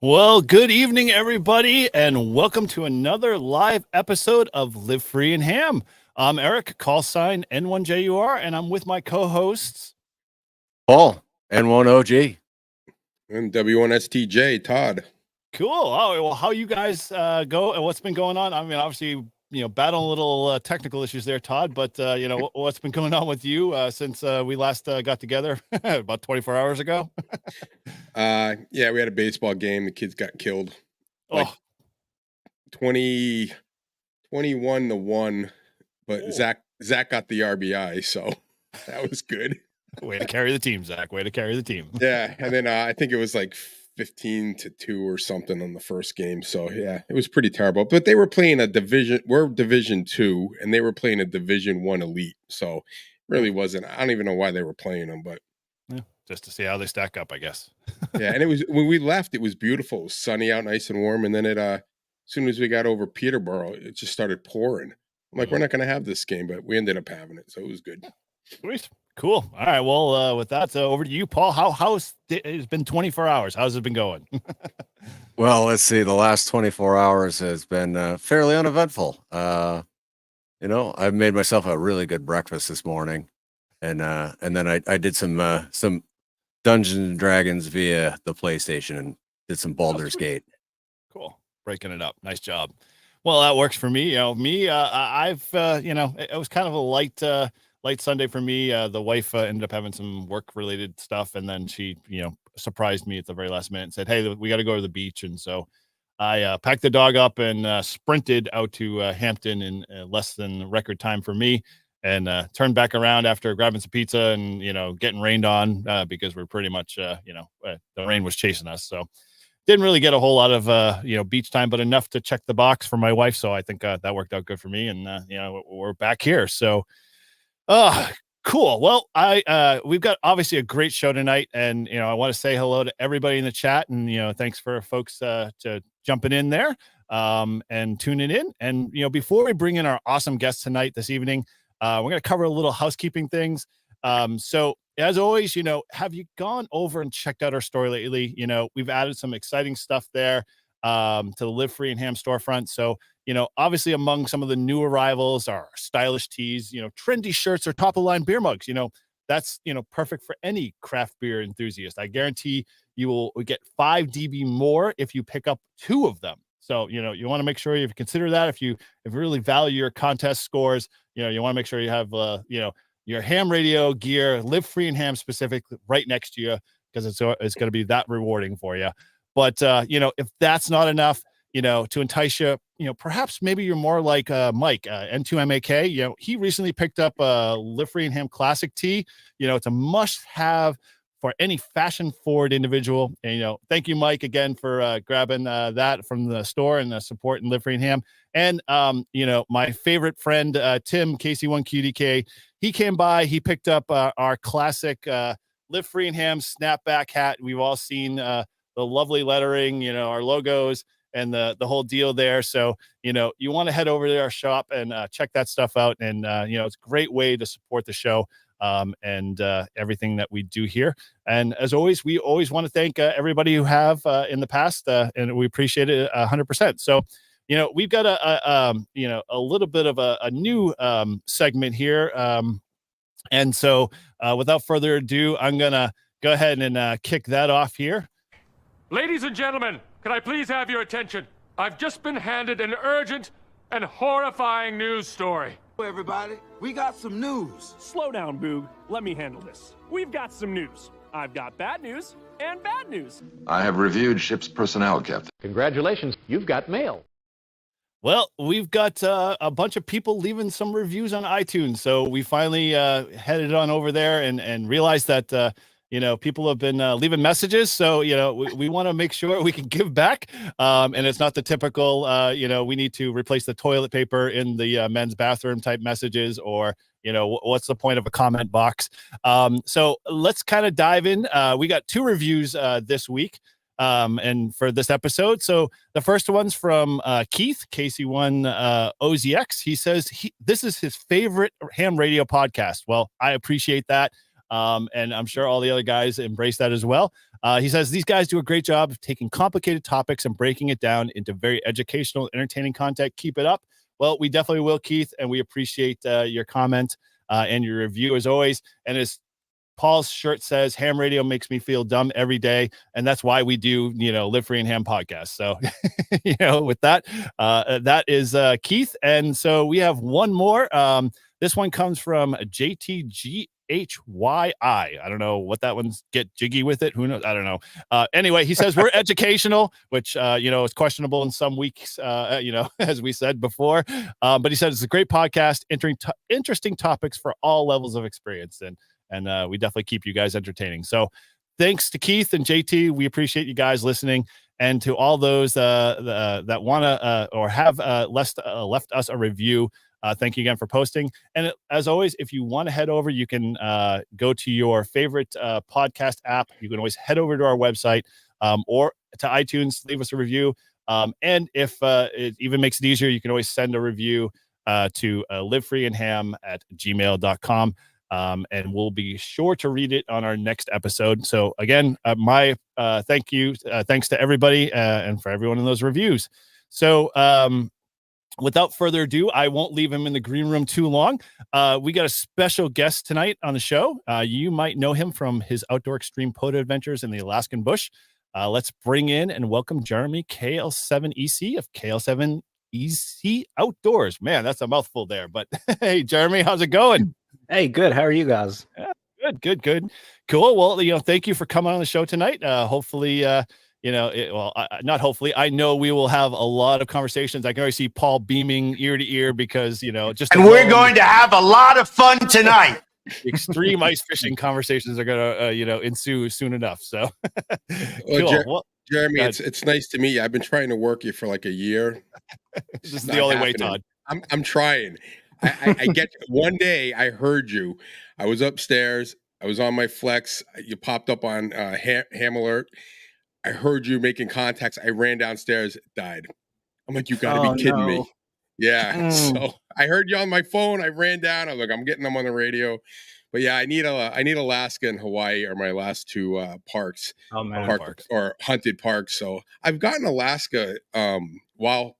Well, good evening, everybody, and welcome to another live episode of Live Free and Ham. I'm Eric, call sign N1JUR, and I'm with my co-hosts. Paul, N1OG. And W1STJ, Todd. Cool. Oh, well, how you guys go and what's been going on? I mean, obviously, battling a little technical issues there, Todd, but, what's been going on with you since we last got together about 24 hours ago? Yeah, we had a baseball game. The kids got killed. Like 21-1, but Zach got the RBI, so that was good. Way to carry the team, Zach. Way to carry the team. Yeah, and then I think it was like 15-2 or something on the first game. So yeah, it was pretty terrible. But they were playing we're Division 2, and they were playing a Division 1 elite. So really wasn't. I don't even know why they were playing them, but yeah, just to see how they stack up, I guess. Yeah, and it was when we left, it was beautiful. It was sunny out, nice and warm, and then as soon as we got over Peterborough, it just started pouring. I'm like, we're not going to have this game, but we ended up having it, so it was good. Sweet. Cool. All right. Well, with that, over to you, Paul. It's been 24 hours. How's it been going? Well, let's see. The last 24 hours has been fairly uneventful. I've made myself a really good breakfast this morning, and then I did some Dungeons and Dragons via the PlayStation and did some Baldur's Gate. Cool. Breaking it up. Nice job. Well, that works for me. I've it was kind of a light Sunday for me. The wife ended up having some work related stuff, and then she, surprised me at the very last minute and said, "Hey, we got to go to the beach." And so I packed the dog up and sprinted out to Hampton in less than record time for me, and turned back around after grabbing some pizza and, getting rained on because we're pretty much, the rain was chasing us. So didn't really get a whole lot of, beach time, but enough to check the box for my wife. So I think that worked out good for me. And, we're back here. So cool. Well, we've got obviously a great show tonight, and, I want to say hello to everybody in the chat, and, thanks for folks to jumping in there and tuning in. And, before we bring in our awesome guests tonight, this evening, we're going to cover a little housekeeping things. So as always, have you gone over and checked out our store lately? We've added some exciting stuff there to the Live Free and Ham storefront. So, obviously among some of the new arrivals are stylish tees, trendy shirts or top of line beer mugs. That's, perfect for any craft beer enthusiast. I guarantee you will get 5 dB more if you pick up 2 of them. So, you want to make sure you consider that if you really value your contest scores, you want to make sure you have, your ham radio gear, Live Free and Ham specific, right next to you, because it's going to be that rewarding for you. But if that's not enough, to entice you, perhaps maybe you're more like Mike, N2MAK. He recently picked up a Liffringham Classic tee. It's a must-have for any fashion-forward individual. And, thank you, Mike, again for grabbing that from the store and the support in Liffringham. And, my favorite friend, Tim, KC1QDK, he came by. He picked up our classic Liffringham snapback hat. We've all seen the lovely lettering, our logos, and the whole deal there. So, you want to head over to our shop and check that stuff out. And, it's a great way to support the show and everything that we do here. And as always, we always want to thank everybody who have in the past, and we appreciate it 100%. So, we've got a little bit of a new segment here. And so without further ado, I'm going to go ahead and kick that off here. Ladies and gentlemen, can I please have your attention? I've just been handed an urgent and horrifying news story. Everybody, we got some news. Slow down, Boog. Let me handle this. We've got some news. I've got bad news and bad news. I have reviewed ship's personnel, Captain. Congratulations, you've got mail. Well, we've got a bunch of people leaving some reviews on iTunes. So we finally headed on over there and realized that, people have been leaving messages. So, we want to make sure we can give back. And it's not the typical, we need to replace the toilet paper in the men's bathroom type messages, or, what's the point of a comment box? So let's kind of dive in. We got 2 reviews this week. And for this episode. So the first one's from Keith, KC1 OZX. He says this is his favorite ham radio podcast. Well, I appreciate that. And I'm sure all the other guys embrace that as well. He says these guys do a great job of taking complicated topics and breaking it down into very educational, entertaining content. Keep it up. Well, we definitely will, Keith, and we appreciate your comment and your review as always. And as Paul's shirt says, ham radio makes me feel dumb every day. And that's why we do, Live Free and Ham podcast. So, with that, that is Keith. And so we have one more. This one comes from JTGHYI. I don't know what that one's, get jiggy with it. Who knows? I don't know. Anyway, he says we're educational, which, is questionable in some weeks, as we said before. But he said it's a great podcast, interesting topics for all levels of experience. And we definitely keep you guys entertaining. So thanks to Keith and JT. We appreciate you guys listening. And to all those that want to or have left us a review, thank you again for posting. And as always, if you want to head over, you can go to your favorite podcast app. You can always head over to our website or to iTunes, leave us a review. And if it even makes it easier, you can always send a review to livefreeandham@gmail.com. And we'll be sure to read it on our next episode. So again, my thank you. Thanks to everybody and for everyone in those reviews. So without further ado, I won't leave him in the green room too long. We got a special guest tonight on the show. You might know him from his outdoor extreme POTA adventures in the Alaskan bush. Let's bring in and welcome Jeremey, KL7EC of KL7EC Outdoors. Man, that's a mouthful there. But hey, Jeremey, how's it going? Hey, good. How are you guys? Yeah, good. Cool. Well, thank you for coming on the show tonight. Hopefully, not hopefully, I know we will have a lot of conversations. I can already see Paul beaming ear to ear because, just. And we're going to have a lot of fun tonight. Extreme ice fishing conversations are going to, ensue soon enough. So, cool. Jeremey, it's nice to meet you. I've been trying to work you for like a year. This is the only way, Todd. I'm trying. I get one day I heard you. I was upstairs. I was on my flex. You popped up on Ham Alert. I heard you making contacts. I ran downstairs, died. I'm like, you got to be kidding me. Yeah. So I heard you on my phone. I ran down. I'm like, I'm getting them on the radio. But yeah, I need Alaska and Hawaii are my last 2 parks. Oh man, parks or hunted parks. So I've gotten Alaska while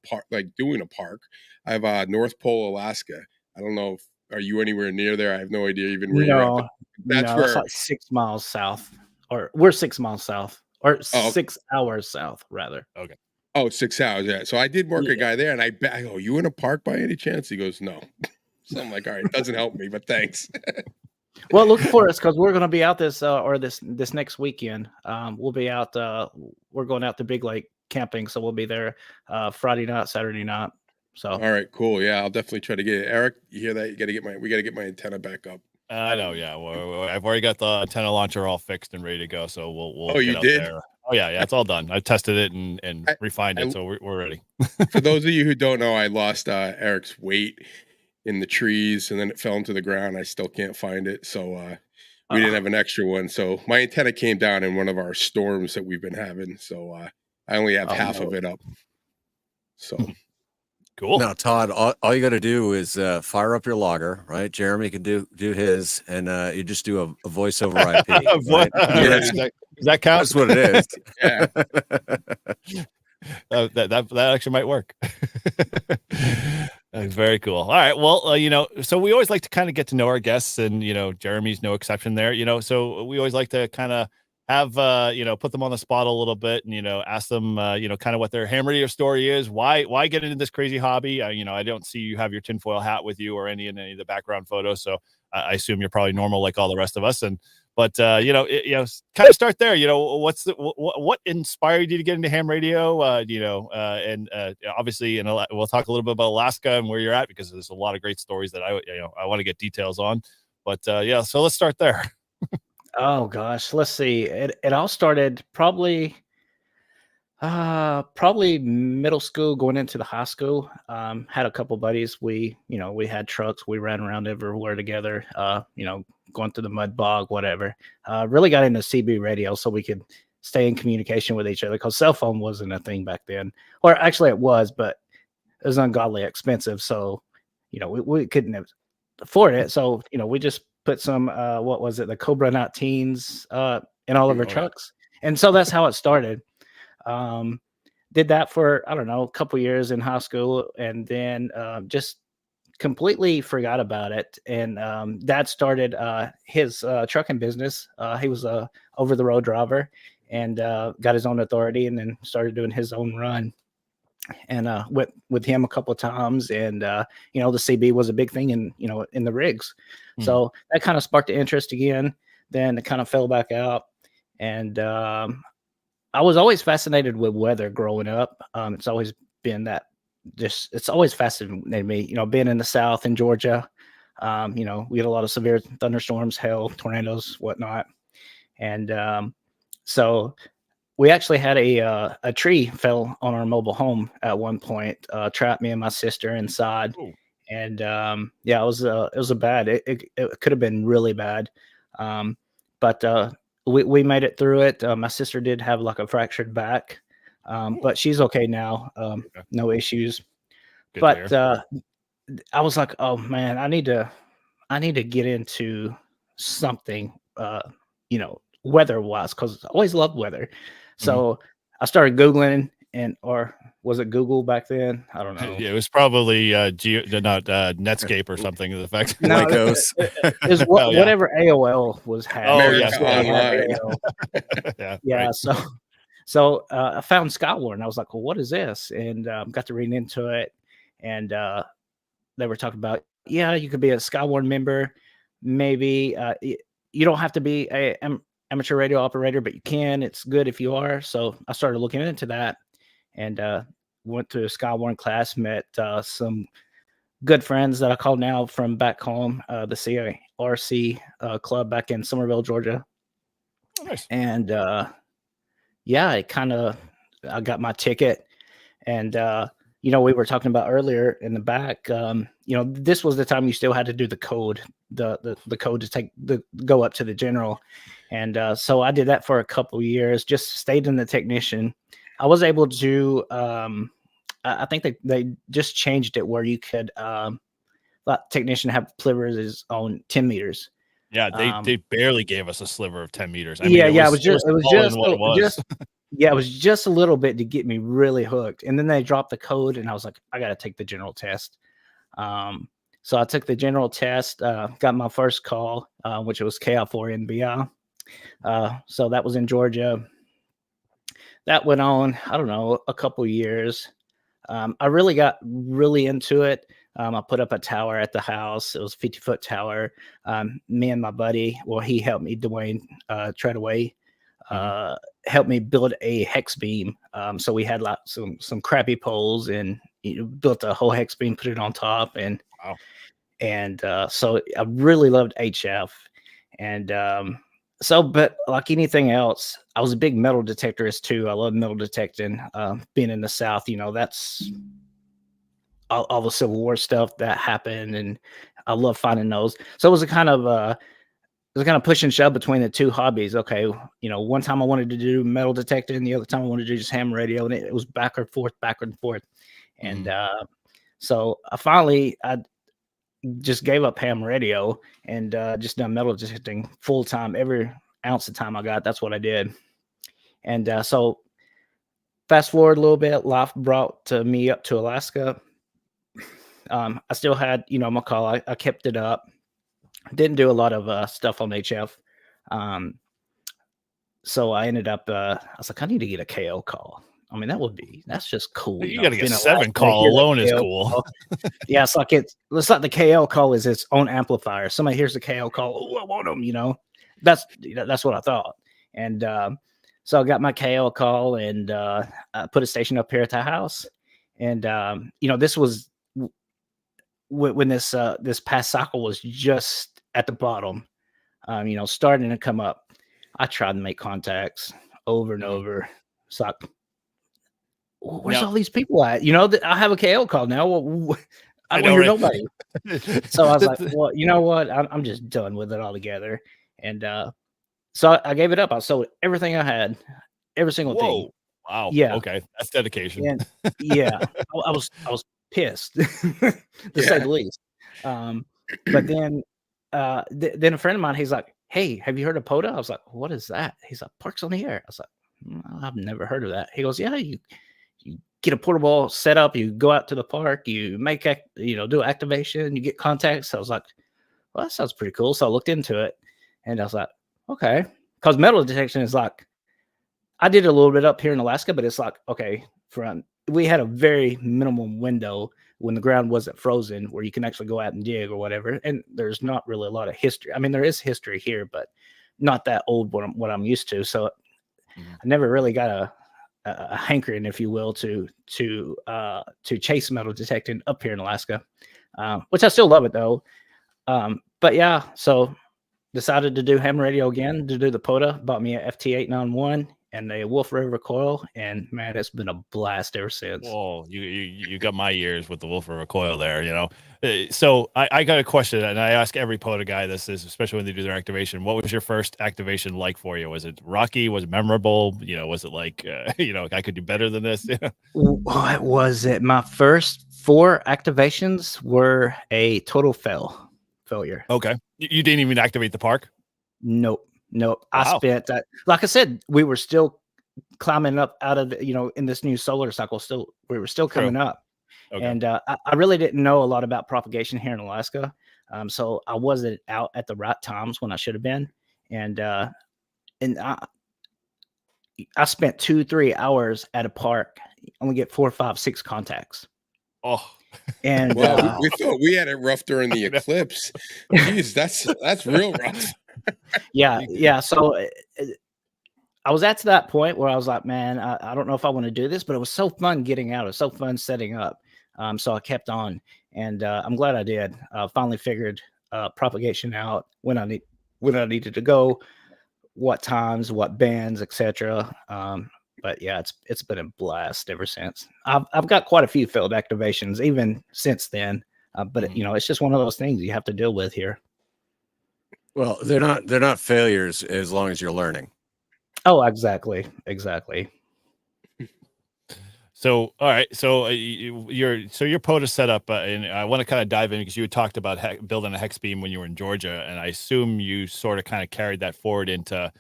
doing a park. I have North Pole, Alaska. I don't know are you anywhere near there? I have no idea even where you're at. That's where it's like 6 miles south, or we're 6 miles south, or 6 hours south, rather. Okay. Oh, 6 hours. Yeah. So I did work a guy there, and I go, you in a park by any chance? He goes, no. So I'm like, all right, it doesn't help me, but thanks. Well, look for us because we're going to be out this next weekend. We'll be out. We're going out to Big Lake camping, so we'll be there Friday night, Saturday night. So All right, cool. Yeah, I'll definitely try to get it. Eric, you hear that? We got to get my antenna back up. I know, yeah. I've already got the antenna launcher all fixed and ready to go, so we'll Oh, get you out did? there. Oh yeah, it's all done. I tested it and refined it, so we're ready. For those of you who don't know, I lost Eric's weight in the trees, and then it fell into the ground. I still can't find it, so we didn't have an extra one. So my antenna came down in one of our storms that we've been having. So I only have half of it up. So cool. Now, Todd, all you got to do is fire up your logger, right? Jeremy can do his, and you just do a voice over IP. Right? Does that count? That's what it is. yeah. That actually might work. Very cool. All right. Well, so we always like to kind of get to know our guests, and Jeremy's no exception there. So we always like to kind of have put them on the spot a little bit, and ask them kind of what their ham radio story is. Why get into this crazy hobby? I don't see you have your tinfoil hat with you or any of the background photos, so I assume you're probably normal like all the rest of us. But kind of start there. What inspired you to get into ham radio? And obviously, we'll talk a little bit about Alaska and where you're at, because there's a lot of great stories that I want to get details on. But so let's start there. oh gosh, let's see. It all started probably middle school, going into the high school. Had a couple buddies. We had trucks. We ran around everywhere together. Going through the mud bog, whatever. Really got into CB radio so we could stay in communication with each other, because cell phone wasn't a thing back then. Or actually it was, but it was ungodly expensive. So, we couldn't afford it. So, we just put some, what was it? The Cobra 19s in all of our trucks. And so that's how it started. Did that for, I don't know, a couple years in high school, and then just completely forgot about it. And Dad started his trucking business. He was a over the road driver, and got his own authority, and then started doing his own run. And went with him a couple of times, and the CB was a big thing in the rigs. So that kind of sparked the interest again. Then it kind of fell back out, and I was always fascinated with weather growing up. It's always been that. It's always fascinated me, being in the South in Georgia. We had a lot of severe thunderstorms, hail, tornadoes, whatnot. And so we actually had a tree fell on our mobile home at one point, trapped me and my sister inside. Ooh. And it was a bad, it could have been really bad. But we made it through it. My sister did have like a fractured back. But she's okay now. No issues. Good but I was like, oh man, I need to get into something, weather wise, because I always loved weather. So I started Googling, or was it Google back then? I don't know. Yeah, it was probably Netscape or something to the effect. No, it was whatever AOL was having. Oh yes. Yeah. Right. So I found Skyward, and I was like, well, what is this? And got to read into it. And they were talking about, you could be a Skyward member. Maybe you don't have to be an amateur radio operator, but you can. It's good if you are. So I started looking into that, and went to a Skyward class, met some good friends that I call now from back home, the CRC club back in Somerville, Georgia. Oh, nice. And I got my ticket, and we were talking about earlier in the back, this was the time you still had to do the code, the code to go up to the general. And so I did that for a couple of years, just stayed in the technician. I was able to, I think they just changed it where you could, let technician have privileges on 10 meters. Yeah, they barely gave us a sliver of 10 meters. It was just a little bit to get me really hooked. And then they dropped the code, and I was like, I got to take the general test. So I took the general test, got my first call, which was KL7EC. So that was in Georgia. That went on, I don't know, a couple years. I really got into it. I put up a tower at the house. It was a 50-foot tower. Me and my buddy, well, he helped me, Dwayne Treadaway, helped me build a hex beam. So we had like some crappy poles and built a whole hex beam, put it on top, and Wow. and so I really loved HF, and so, but like anything else, I was a big metal detectorist too. I love metal detecting. Being in the South, that's all the Civil War stuff that happened, and I love finding those. So it was a kind of push and shove between the two hobbies. Okay, one time I wanted to do metal detecting, the other time I wanted to do just ham radio, and it was back and forth. And so I just gave up ham radio and just done metal detecting full time. Every ounce of time I got, that's what I did. And so fast forward a little bit, life brought me up to Alaska. I still had, my call. I kept it up. Didn't do a lot of stuff on HF. So I ended up, I was like, I need to get a KL call. I mean, that's just cool. You got to get 7 call alone is cool. Yeah, it's like the KL call is its own amplifier. Somebody hears the KL call, oh, I want them, That's what I thought. And so I got my KL call and I put a station up here at the house. And this was when this past cycle was just at the bottom, starting to come up. I tried to make contacts over and over. It's like, where's all these people at? I have a KL call now. Well, I don't hear nobody. So I was like, well, you know what? I'm just done with it altogether. And so I gave it up. I sold everything I had, every single thing. Wow. Yeah. Okay. That's dedication. And yeah, I was pissed to say the least. But then a friend of mine, he's like, hey, have you heard of POTA? I was like, what is that? He's like, Parks on the Air. I was like, I've never heard of that. He goes, yeah, you get a portable setup, you go out to the park, you make do activation, you get contacts. So I was like, well, that sounds pretty cool. So I looked into it and I was like, okay, because metal detection is like, I did a little bit up here in Alaska, but it's like, okay, we had a very minimum window when the ground wasn't frozen where you can actually go out and dig or whatever. And there's not really a lot of history. I mean, there is history here, but not that old what I'm used to. So I never really got a hankering, if you will, to chase metal detecting up here in Alaska, which I still love it though. But yeah, so decided to do ham radio again, to do the POTA, bought me a FT891 and a Wolf River coil, and man, it's been a blast ever since. Oh, you got my ears with the Wolf River coil there, So I got a question, and I ask every POTA guy this, especially when they do their activation. What was your first activation like for you? Was it rocky? Was it memorable? Was it like, I could do better than this? What was it? My first 4 activations were a total failure. Okay. You didn't even activate the park? Nope. Wow. I spent that. Like I said, we were still climbing up out of in this new solar cycle. We were still coming up. Okay. And I really didn't know a lot about propagation here in Alaska. So I wasn't out at the right times when I should have been. And I spent 2-3 hours at a park, only get 4, 5, 6 contacts. Oh, and well, we thought we had it rough during the eclipse. Jeez, that's real rough. Yeah. So I was at that point where I was like, man, I don't know if I want to do this, but it was so fun getting out. It was so fun setting up. So I kept on, and I'm glad I did. Finally figured propagation out, when I needed to go, what times, what bands, etc. But yeah, it's been a blast ever since. I've got quite a few failed activations even since then. But it's just one of those things you have to deal with here. Well, they're not failures as long as you're learning. Oh, exactly. So, all right. So your POTA setup, and I want to kind of dive in because you had talked about building a hex beam when you were in Georgia, and I assume you sort of kind of carried that forward into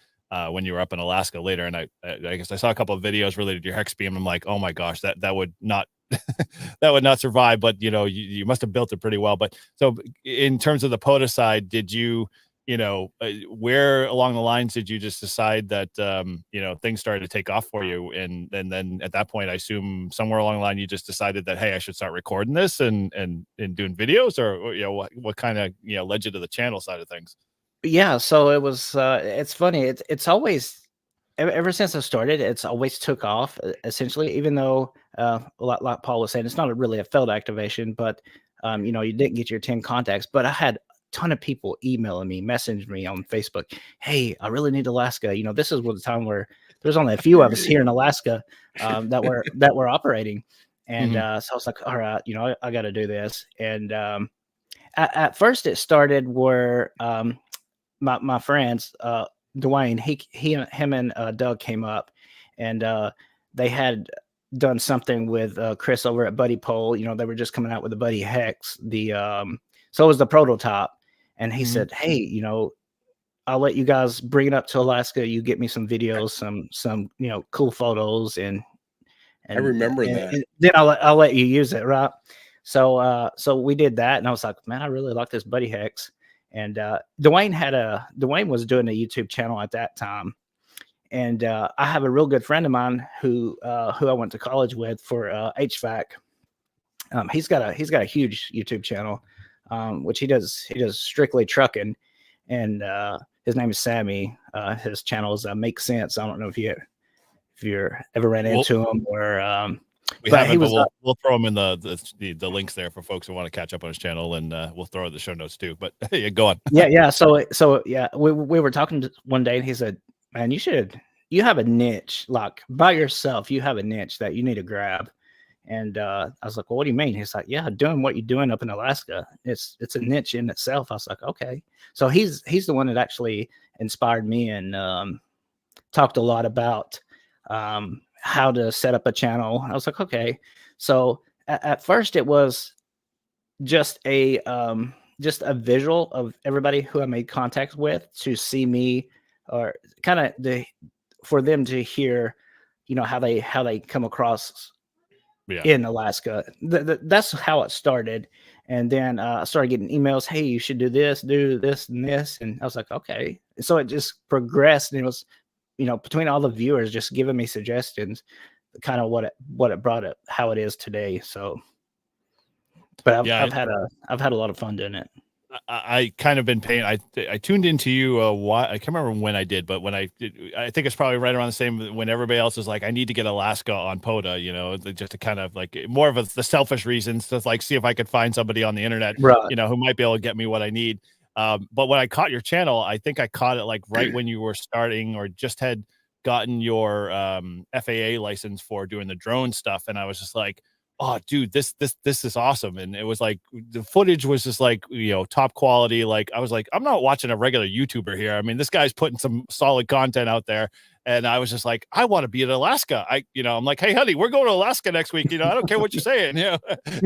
when you were up in Alaska later. And I guess I saw a couple of videos related to your hex beam. I'm like, oh my gosh, that would not that would not survive. But you must have built it pretty well. But so in terms of the POTA side, did you where along the lines did you just decide that, things started to take off for you? And then at that point, I assume somewhere along the line, you just decided that, hey, I should start recording this and doing videos, or what kind of, led you to the channel side of things? Yeah, so it was it's funny. It's always ever since I started, it's always took off essentially, even though like Paul was saying, it's not really a failed activation, but you didn't get your 10 contacts. But I had a ton of people emailing me, messaging me on Facebook. Hey, I really need Alaska. This is the time where there's only a few of us here in Alaska that were operating. And so I was like, all right, I got to do this. And at first it started where my friends, Dwayne, him and Doug came up, and they had done something with Chris over at Buddy Pole. They were just coming out with the Buddy Hex. So it was the prototype, and he said, "Hey, I'll let you guys bring it up to Alaska. You get me some videos, some cool photos, and I remember that. And then I'll let you use it, right?" So we did that, and I was like, "Man, I really like this Buddy Hex." And Dwayne was doing a YouTube channel at that time, and I have a real good friend of mine who I went to college with for HVAC. He's got a huge YouTube channel, which he does strictly trucking, and his name is Sammy. His channel is Make Sense. I don't know if you're ever ran into him, or we haven't, but we'll throw them in the links there for folks who want to catch up on his channel, and we'll throw it in the show notes too. But yeah, go on. Yeah. So yeah, we were talking one day, and he said, "Man, you have a niche, like by yourself. You have a niche that you need to grab." And I was like, "Well, what do you mean?" He's like, "Yeah, doing what you're doing up in Alaska. It's a niche in itself." I was like, "Okay." So he's the one that actually inspired me and talked a lot about how to set up a channel. I was like, okay. So at first it was just a visual of everybody who I made contact with to see me, or kind of for them to hear, how they come across in Alaska. That's how it started. And then I started getting emails. Hey, you should do this, and this. And I was like, okay. So it just progressed, and it was, between all the viewers just giving me suggestions, kind of what it brought it, how it is today. So, but I've had a lot of fun doing it. I kind of been paying. I tuned into you. I can't remember when I did, but when I did, I think it's probably right around the same when everybody else is like, I need to get Alaska on POTA, just to kind of like more of the selfish reasons to like see if I could find somebody on the internet, right, who might be able to get me what I need. But when I caught your channel, I think I caught it like right when you were starting or just had gotten your FAA license for doing the drone stuff. And I was just like, oh, dude, this is awesome. And it was like, the footage was just like, top quality. Like, I was like, I'm not watching a regular YouTuber here. I mean, this guy's putting some solid content out there. And I was just like, I want to be in Alaska. I'm like, hey, honey, we're going to Alaska next week. I don't care what you're saying. And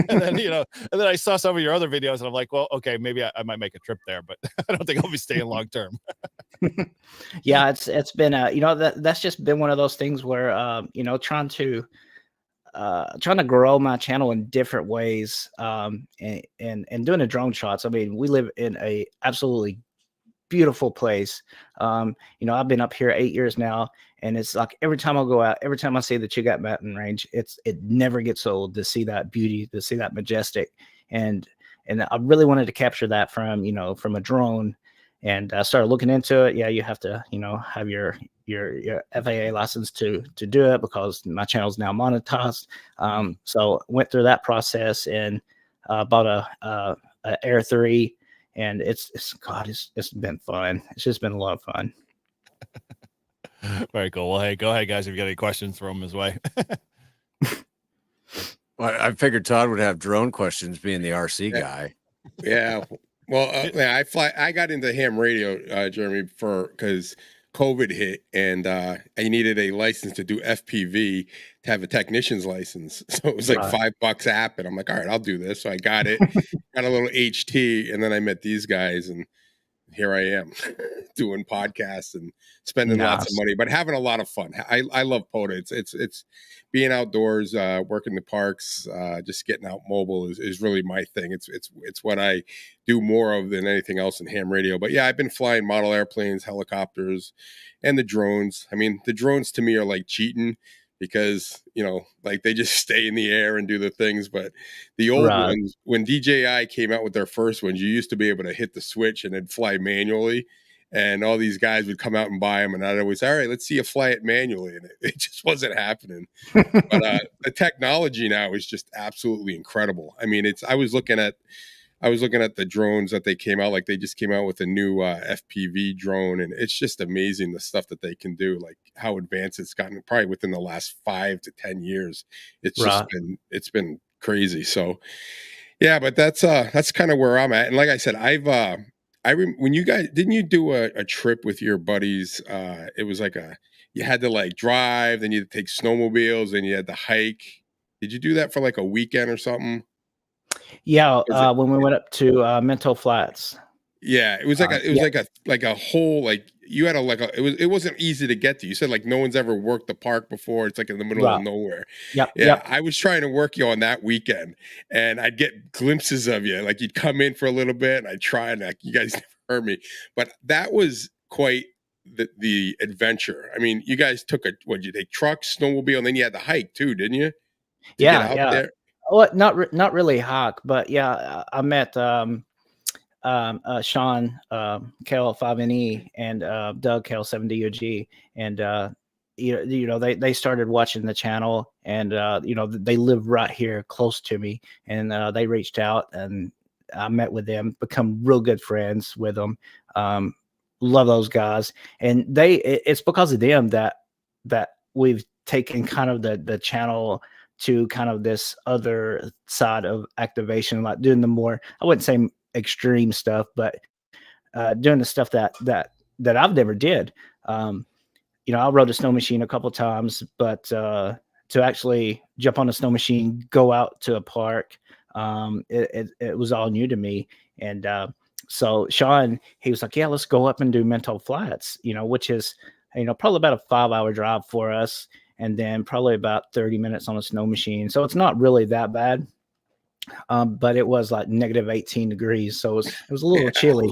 then, I saw some of your other videos and I'm like, well, okay, maybe I might make a trip there, but I don't think I'll be staying long term. Yeah, it's been, that's just been one of those things where, trying to grow my channel in different ways, and doing the drone shots. I mean, we live in a absolutely beautiful place. I've been up here 8 years now, and it's like every time I go out, every time I see the Chugach Mountain Range, it never gets old to see that beauty, to see that majestic, and I really wanted to capture that from a drone, and I started looking into it. Yeah, you have to have your FAA license to do it, because my channel is now monetized. So went through that process and bought a Air 3. And it's been fun. It's just been a lot of fun. Very cool. Well, hey, go ahead, guys. If you got any questions, throw them his way. Well, I figured Todd would have drone questions, being the RC guy. Yeah. Well, I got into ham radio, Jeremy, because COVID hit, and I needed a license to do FPV to have a technician's license. So it was like $5 app, and I'm like, all right, I'll do this. So I got it, got a little HT, and then I met these guys, and here I am doing podcasts and spending lots of money, but having a lot of fun. I love POTA. It's being outdoors, working the parks, just getting out mobile is really my thing. It's what I do more of than anything else in ham radio. But yeah, I've been flying model airplanes, helicopters, and the drones. I mean, the drones to me are like cheating, because like they just stay in the air and do the things. But the old ones, when DJI came out with their first ones, you used to be able to hit the switch and it'd fly manually, and all these guys would come out and buy them, and I'd always, all right, let's see you fly it manually, and it just wasn't happening. But the technology now is just absolutely incredible. I mean, I was looking at the drones that they came out, like they just came out with a new FPV drone, and it's just amazing the stuff that they can do, like how advanced it's gotten probably within the last 5 to 10 years. It's just been crazy. So yeah, but that's kind of where I'm at. And like I said, when you guys, didn't you do a trip with your buddies? It was like you had to like drive, then you had to take snowmobiles, and you had to hike. Did you do that for like a weekend or something? Yeah, when we went up to Mental Flats. Yeah, it was like a whole, like you had it wasn't easy to get to. You said like no one's ever worked the park before. It's like in the middle of nowhere. Yep. I was trying to work you on that weekend, and I'd get glimpses of you. Like you'd come in for a little bit, and I'd try, and like you guys never heard me. But that was quite the adventure. I mean, you guys took did you take trucks, snowmobile, and then you had to hike too, didn't you? Yeah. There? Well, not really hike, but yeah, I met Sean KL7EC and Doug KL7EC, and they started watching the channel, and they live right here close to me, and they reached out, and I met with them, become real good friends with them. Love those guys, and it's because of them that we've taken kind of the channel to kind of this other side of activation, like doing the more, I wouldn't say extreme stuff, but doing the stuff that I've never did. I rode a snow machine a couple times, but to actually jump on a snow machine, go out to a park, it was all new to me. And so Sean, he was like, yeah, let's go up and do Mental Flats, which is, probably about a 5-hour drive for us. And then probably about 30 minutes on a snow machine. So it's not really that bad. But it was like negative 18 degrees. So it was a little chilly.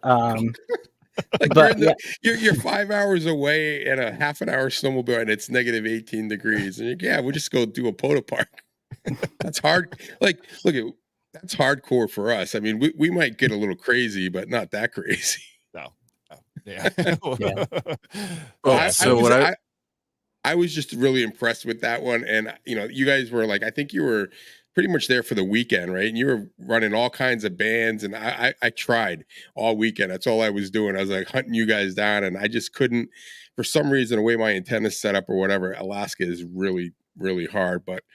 Like you're 5 hours away in a half an hour snowmobile, and it's negative 18 degrees. And we'll just go do a POTA park. That's hard. Like, that's hardcore for us. I mean, we might get a little crazy, but not that crazy. No. Yeah. Well, I was just really impressed with that one. And, you guys were like, I think you were pretty much there for the weekend, right? And you were running all kinds of bands. And I tried all weekend. That's all I was doing. I was like hunting you guys down, and I just couldn't, for some reason, the way my antenna's set up or whatever. Alaska is really, really hard. But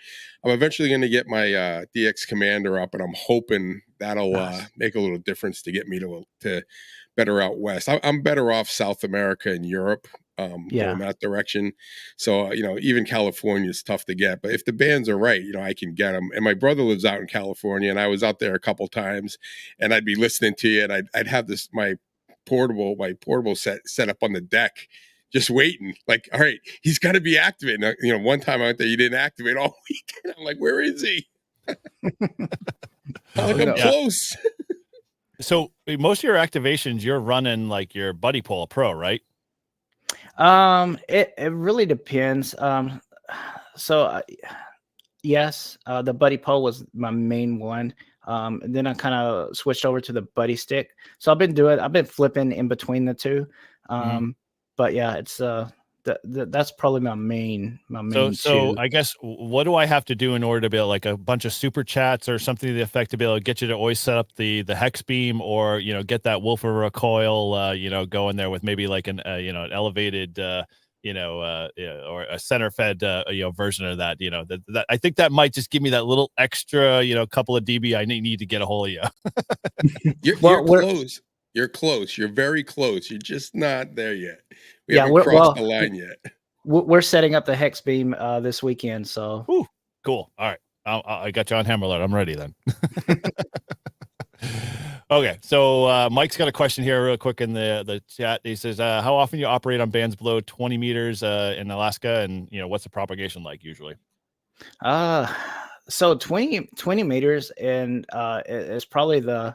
I'm eventually going to get my DX Commander up, and I'm hoping that'll make a little difference to get me to better out west. I'm better off South America and Europe. Going that direction. So, even California is tough to get, but if the bands are right, I can get them. And my brother lives out in California, and I was out there a couple times, and I'd be listening to you, and I'd have my portable set up on the deck, just waiting. Like, all right, he's got to be activated. One time out there, you didn't activate all weekend. I'm like, where is he? I'm close. So most of your activations, you're running like your Buddy Pole Pro, right? It really depends. Yes, the Buddy Pole was my main one. And then I kind of switched over to the Buddy Stick. So I've been flipping in between the two. But yeah, it's that's probably my main. So I guess, what do I have to do in order to be like a bunch of super chats or something to the effect to be able to get you to always set up the hex beam, or get that Wolfer recoil going there with maybe like an elevated or a center fed version of that. That I think that might just give me that little extra couple of dB I need to get a hold of you. You're close. You're close. You're very close. You're just not there yet. We haven't crossed the line yet. We're setting up the hex beam this weekend. So cool. All right. I got you on Hammer Alert. I'm ready then. Okay, so Mike's got a question here real quick in the chat. He says, how often you operate on bands below 20 meters in Alaska, and what's the propagation like usually? So 20 meters and is probably the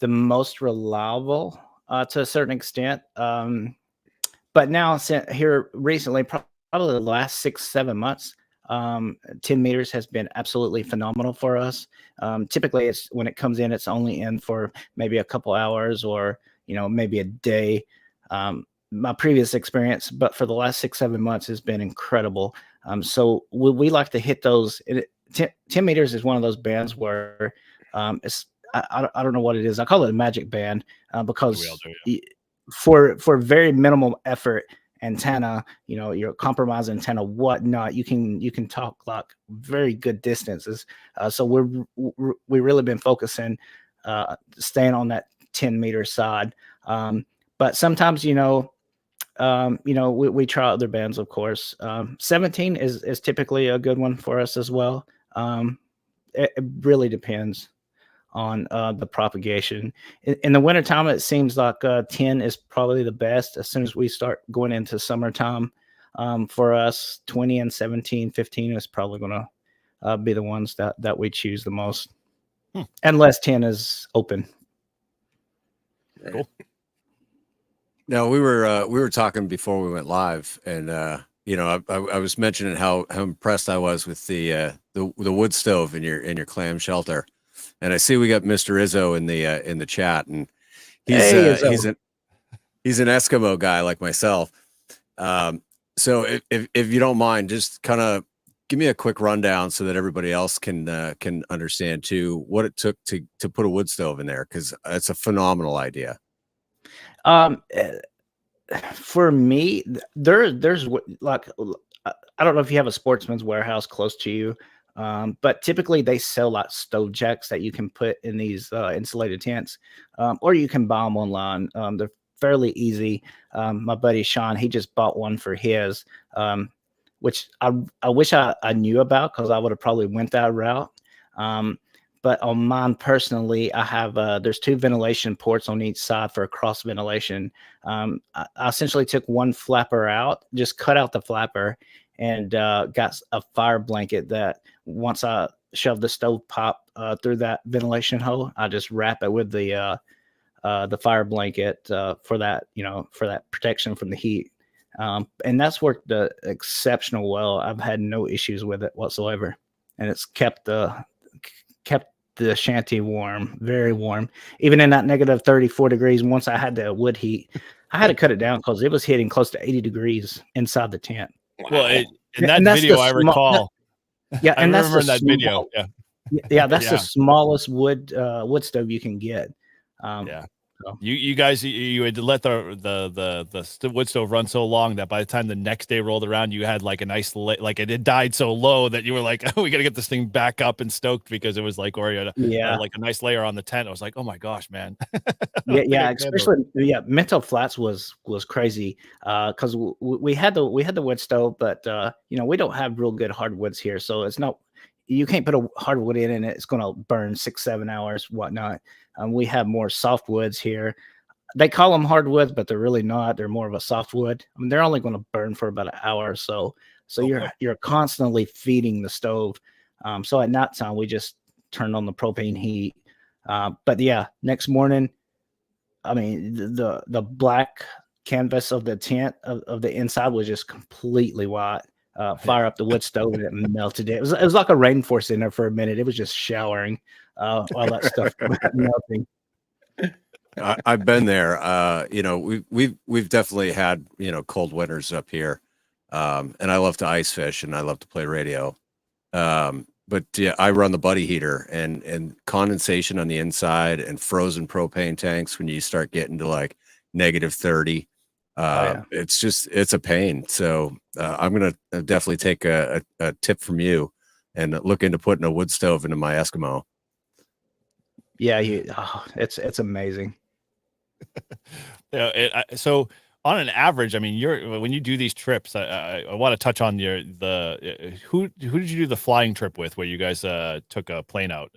most reliable to a certain extent. But now here recently, probably the last 6-7 months, 10 meters has been absolutely phenomenal for us. Typically, it's when it comes in, it's only in for maybe a couple hours or maybe a day. My previous experience, but for the last 6-7 months, has been incredible. So we like to hit those. 10 meters is one of those bands where it's I don't know what it is. I call it a magic band because for very minimal effort antenna, your compromised antenna, whatnot, you can talk like very good distances. So we really been focusing, staying on that 10-meter side. But sometimes, we try other bands, of course. 17 is typically a good one for us as well. It really depends on the propagation. In the wintertime, it seems like 10 is probably the best. As soon as we start going into summertime, for us, 20 and 17, 15 is probably going to be the ones that we choose the most, unless 10 is open. Cool. Now we were talking before we went live, and I was mentioning how impressed I was with the wood stove in your clam shelter. And I see we got Mr. Izzo in the chat, and he's an Eskimo guy like myself. So if you don't mind, just kind of give me a quick rundown so that everybody else can understand too what it took to put a wood stove in there, because it's a phenomenal idea. For me, there's like, I don't know if you have a Sportsman's Warehouse close to you. But typically they sell like stove jacks that you can put in these insulated tents, or you can buy them online. They're fairly easy. My buddy Sean, he just bought one for his, which I wish I knew about, because I would have probably went that route. But on mine personally, I have there's 2 ventilation ports on each side for a cross ventilation. I essentially took one flapper out, just cut out the flapper, and got a fire blanket that once I shove the stove pipe through that ventilation hole, I just wrap it with the fire blanket for that, for that protection from the heat. And that's worked exceptional well. I've had no issues with it whatsoever, and it's kept the shanty warm, very warm, even in that negative 34 degrees. Once I had the wood heat, I had to cut it down because it was hitting close to 80 degrees inside the tent. Well, in that video, I recall. Yeah, and I that's remember in that video. Yeah, that's the smallest wood stove you can get. Yeah. So. You guys, you had to let the wood stove run so long that by the time the next day rolled around, you had like a nice like it had died so low that you were like, oh, we got to get this thing back up and stoked, because it was like like a nice layer on the tent. I was like, oh my gosh, man. Especially Mental Flats was crazy because we had the wood stove, but we don't have real good hardwoods here, so it's not. You can't put a hardwood in and it's going to burn 6-7 hours, whatnot. We have more softwoods here. They call them hardwoods, but they're really not. They're more of a softwood. I mean, they're only going to burn for about an hour or so. So you're constantly feeding the stove. So at nighttime, we just turned on the propane heat. But yeah, next morning, I mean, the black canvas of the tent of the inside was just completely white. Fire up the wood stove and it melted it. It was like a rainforest in there for a minute. It was just showering all that stuff melting. I've been there. We've definitely had cold winters up here, and I love to ice fish and I love to play radio. But yeah, I run the buddy heater, and condensation on the inside and frozen propane tanks when you start getting to like negative 30. It's a pain. So I'm gonna definitely take a tip from you and look into putting a wood stove into my Eskimo. Yeah, it's amazing. So on an average, I mean, when you do these trips, I want to touch on who did you do the flying trip with, where you guys took a plane out?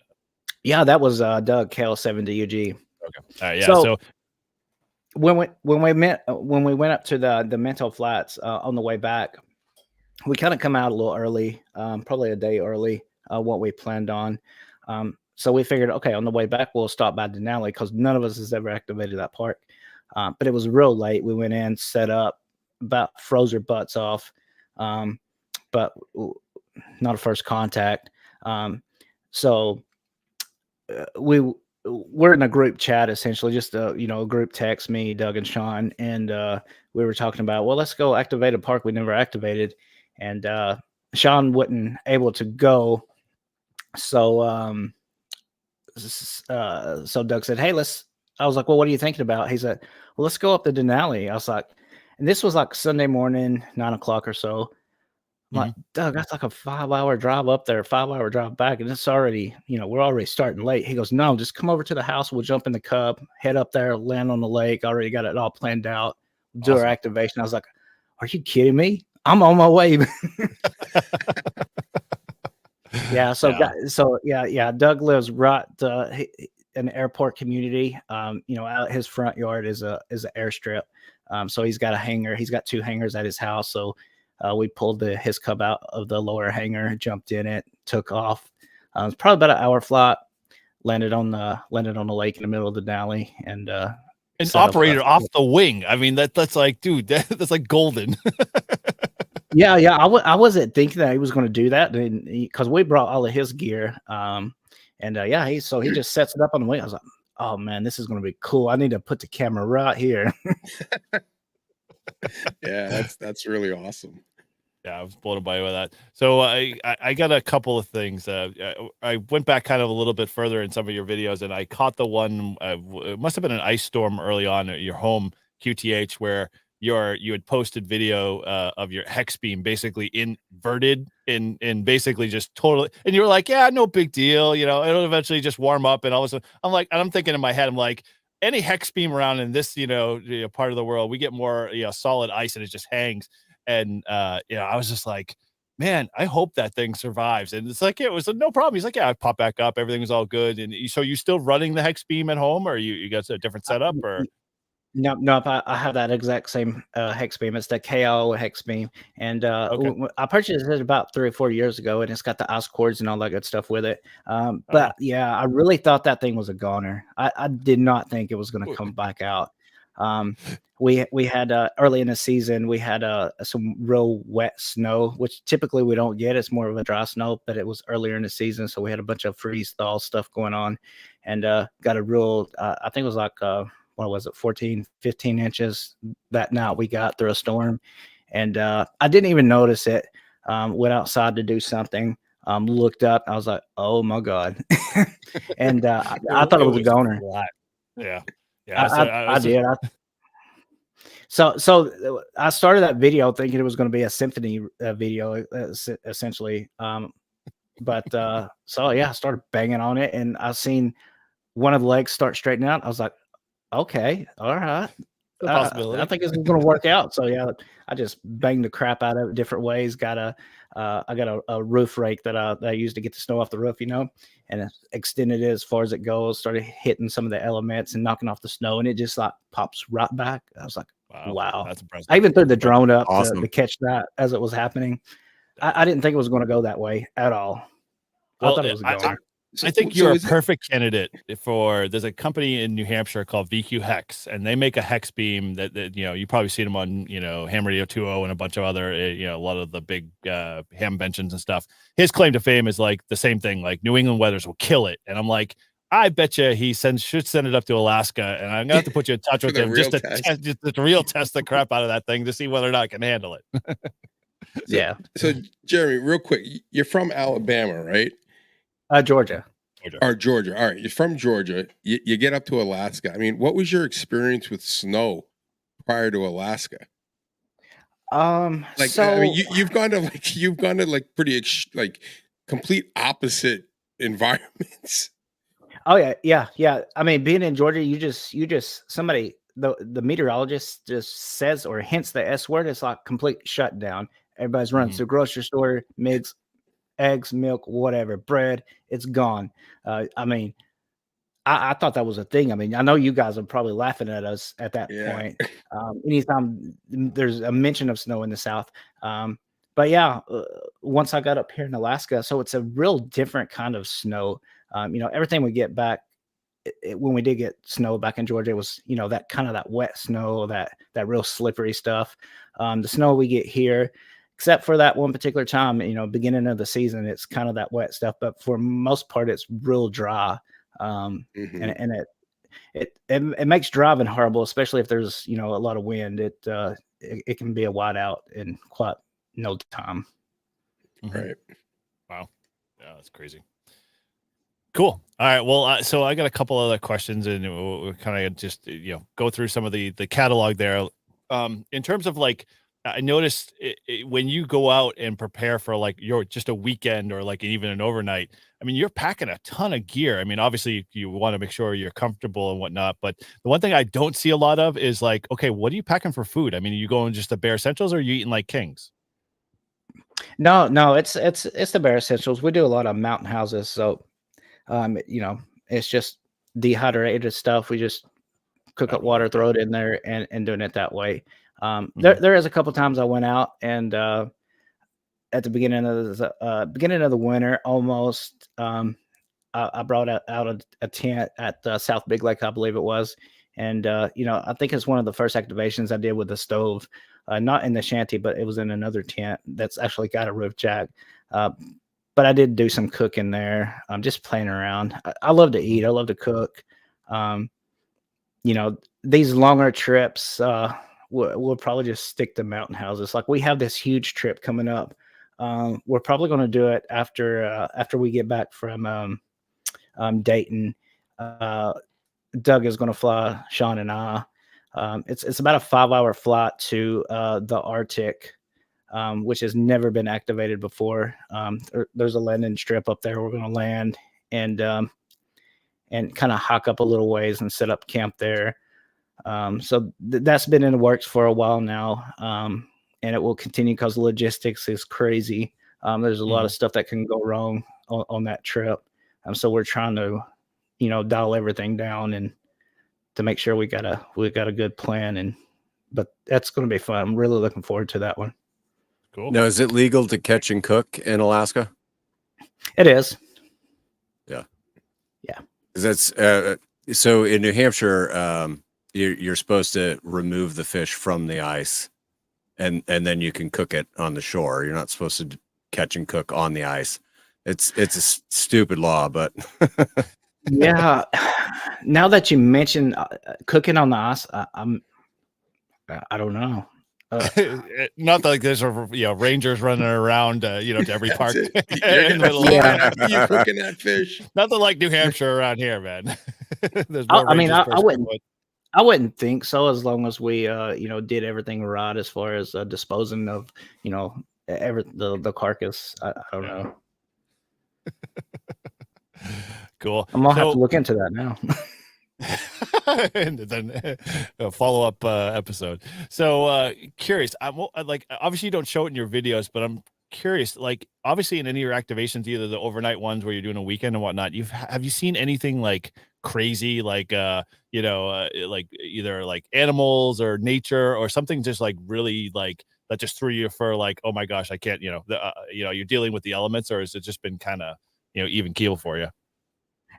Yeah, that was Doug KL7EC. Yeah. So- So when we went up to the Mental Flats on the way back, we kind of come out a little early, probably a day early, what we planned on. So we figured, okay, on the way back we'll stop by Denali because none of us has ever activated that park. But it was real late. We went in, set up, about froze our butts off, but not a first contact. So we're in a group chat essentially, just a group text, me, Doug, and Sean, and we were talking about, well, let's go activate a park we never activated, and Sean wasn't able to go, so so Doug said, hey, I was like, well, what are you thinking about? He said, well, let's go up to Denali. I was like, and this was like Sunday morning, 9 o'clock or so. I'm like, Doug, that's like a 5-hour drive up there, 5-hour drive back. And it's already, we're already starting late. He goes, no, just come over to the house. We'll jump in the Cub, head up there, land on the lake. Already got it all planned out, do our activation. I was like, are you kidding me? I'm on my way. Yeah. So yeah. Doug lives right in the airport community. Out his front yard is an airstrip. So he's got a hangar. He's got 2 hangars at his house. So we pulled his Cub out of the lower hangar, jumped in it, took off. It was probably about an hour flight. Landed on the lake in the middle of the Denali, and operated off the wing. I mean, that's like, dude, that's like golden. Yeah. I wasn't thinking that he was going to do that because we brought all of his gear. He just sets it up on the wing. I was like, oh man, this is going to be cool. I need to put the camera right here. Yeah, that's really awesome. Yeah, I was blown away with that. So I got a couple of things. I went back kind of a little bit further in some of your videos, and I caught the one. It must have been an ice storm early on at your home QTH, where you had posted video of your hex beam basically inverted in basically just totally, and you were like, yeah, no big deal, it'll eventually just warm up. And all of a sudden, I'm thinking in my head, I'm like, any hex beam around in this part of the world, we get more solid ice and it just hangs. And I was just like, man, I hope that thing survives. And it's like, it was no problem. He's like, yeah, I pop back up, everything was all good. And so you still running the hex beam at home, or you got a different setup? Or No, I have that exact same hex beam. It's the KL hex beam, and I purchased it about 3 or 4 years ago, and it's got the ice cords and all that good stuff with it. But yeah, I really thought that thing was a goner. I did not think it was going to come back out. We had early in the season, we had some real wet snow, which typically we don't get. It's more of a dry snow, but it was earlier in the season, so we had a bunch of freeze thaw stuff going on, and got a real I think it was like what was it, 14, 15 inches that night we got through a storm. And I didn't even notice it. Went outside to do something, looked up, I was like, oh my God. And I thought it was a goner. Yeah. I did. So I started that video thinking it was going to be a symphony video, essentially. But so yeah, I started banging on it, and I seen one of the legs start straightening out. I was like, okay, all right. I think it's going to work out. So yeah, I just banged the crap out of it different ways. I got a roof rake that I used to get the snow off the roof, and extended it as far as it goes. Started hitting some of the elements and knocking off the snow, and it just like pops right back. I was like, wow. That's impressive. I even threw the drone up Awesome. to catch that as it was happening. I didn't think it was going to go that way at all. I thought it was a goner. I think you're a perfect candidate for. There's a company in New Hampshire called VQ Hex, and they make a hex beam that you probably seen them on Ham Radio 2.0 and a bunch of other a lot of the big ham benches and stuff. His claim to fame is like the same thing, like New England weathers will kill it, and I'm like, I bet you he should send it up to Alaska, and I'm gonna have to put you in touch with him just to real test the crap out of that thing to see whether or not it can handle it. Yeah. So Jeremy, real quick, you're from Alabama, right? Georgia. Or Georgia. All right. You're from Georgia. You get up to Alaska. I mean, what was your experience with snow prior to Alaska? I mean, you've gone to like pretty like complete opposite environments. Oh yeah. I mean, being in Georgia, you just somebody, the meteorologist just says or hints the S word. It's like complete shutdown. Everybody's running to the grocery store, eggs, milk, whatever, bread, it's gone. I mean, I thought that was a thing. I mean, I know you guys are probably laughing at us at that Yeah. point. Anytime there's a mention of snow in the South. But yeah, once I got up here in Alaska, so it's a real different kind of snow. Everything we get back when we did get snow back in Georgia, it was, that kind of that wet snow, that real slippery stuff. The snow we get here, except for that one particular time, beginning of the season, it's kind of that wet stuff. But for most part, it's real dry. Mhm. And it makes driving horrible, especially if there's a lot of wind. It can be a whiteout in quite no time. Mhm. Right. Wow. Yeah, that's crazy. Cool. All right. Well, so I got a couple other questions, and we'll kind of just go through some of the catalog there. In terms of like, I noticed when you go out and prepare for like just a weekend or like even an overnight. I mean, you're packing a ton of gear. I mean, obviously you want to make sure you're comfortable and whatnot. But the one thing I don't see a lot of is like, okay, what are you packing for food? I mean, are you going just the bare essentials, or are you eating like kings? No, it's the bare essentials. We do a lot of mountain houses, so it's just dehydrated stuff. We just cook up water, throw it in there, and doing it that way. There is a couple times I went out and at the beginning of the winter, almost I brought out a tent at South Big Lake, I believe it was, and I think it's one of the first activations I did with the stove, not in the shanty, but it was in another tent that's actually got a roof jack. But I did do some cooking there. I'm just playing around. I love to eat. I love to cook. These longer trips, we'll probably just stick to mountain houses. Like we have this huge trip coming up. We're probably going to do it after we get back from Dayton. Doug is going to fly Sean and I. It's about a 5-hour flight to the Arctic, which has never been activated before. There's a landing strip up there. We're going to land and kind of hike up a little ways and set up camp there. So that's been in the works for a while now, and it will continue because logistics is crazy. There's a lot of stuff that can go wrong on that trip. So we're trying to, dial everything down and to make sure we got a good plan. But that's going to be fun. I'm really looking forward to that one. Cool. Now, is it legal to catch and cook in Alaska? It is. Yeah. Yeah. That's so in New Hampshire, you're supposed to remove the fish from the ice, and then you can cook it on the shore. You're not supposed to catch and cook on the ice. It's a stupid law, but yeah. Now that you mention cooking on the ice, I don't know. Not like there's rangers running around to every park. You're in the middle of after you cooking that fish. Nothing like New Hampshire around here, man. There's I more mean, rangers per square foot. I wouldn't think so, as long as we did everything right as far as disposing of the carcass. I don't know. Cool. I'm gonna have to look into that now. And then a follow-up episode. So curious, I'm like, obviously you don't show it in your videos, but I'm curious, like obviously in any of your activations, either the overnight ones where you're doing a weekend and whatnot, have you seen anything like crazy, like like either like animals or nature or something just like really like that just threw you for like, oh my gosh, I can't, you're dealing with the elements, or has it just been kind of even keel for you?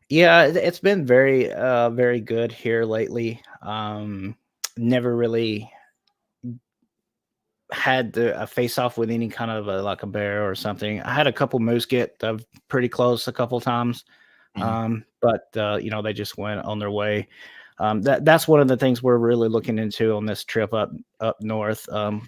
Yeah, it's been very very good here lately. Never really had a face off with any kind of like a bear or something. I had a couple moose get pretty close a couple times, but they just went on their way. That's one of the things we're really looking into on this trip up north,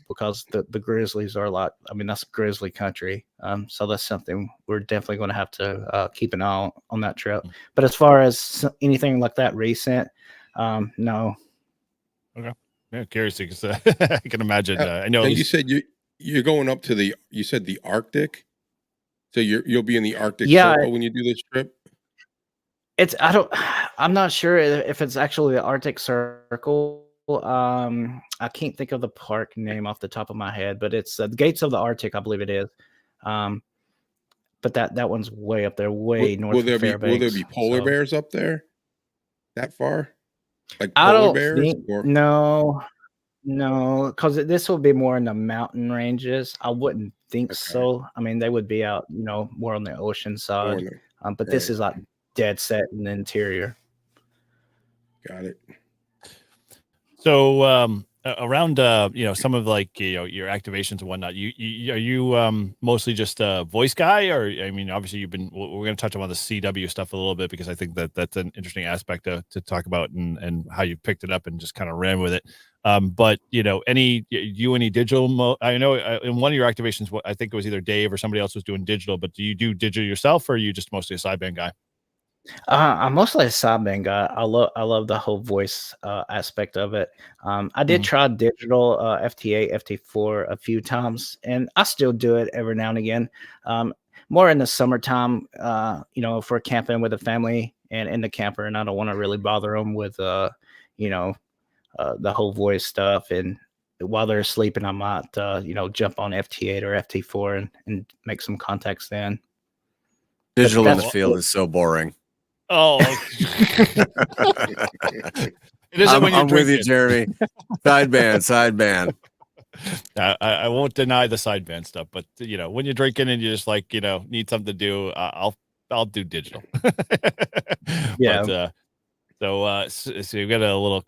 because the grizzlies are a lot. I mean, that's grizzly country, so that's something we're definitely going to have to keep an eye on that trip. But as far as anything like that recent, no. Okay. Yeah, curious because I can imagine. I know. And you said you're going up to you said the Arctic, so you'll be in the Arctic Circle when you do this trip. I'm not sure if it's actually the Arctic Circle. I can't think of the park name off the top of my head, but it's the Gates of the Arctic, I believe it is. But that one's way up there, way north. Will there be polar bears up there? that far? Like I polar don't bears think or no, no, because this will be more in the mountain ranges. I wouldn't think okay, so. I mean, they would be out, more on the ocean more side. no. But this Right, is like dead set in the interior. got it. So around some of like your activations and whatnot, are you mostly just a voice guy, or I mean, obviously we're going to touch on the CW stuff a little bit because I think that's an interesting aspect to talk about and how you picked it up and just kind of ran with it. But any digital I know in one of your activations, I think it was either Dave or somebody else was doing digital, but do you do digital yourself, or are you just mostly a sideband guy? I'm mostly a sideband guy. I love the whole voice aspect of it. I did Mhm. try digital FT8, FT4 a few times, and I still do it every now and again. Um, More in the summertime, if we're camping with a family and in the camper, and I don't want to really bother them with, you know, the whole voice stuff. And while they're sleeping, I might, jump on FT8 or FT4 and make some contacts then. But Digital in the that's field is so boring. Oh, it isn't when you're I'm with you, drinking. Jeremy. Sideband. I won't deny the sideband stuff, but when you're drinking and you just like need something to do, I'll do digital. Yeah. But so you got a little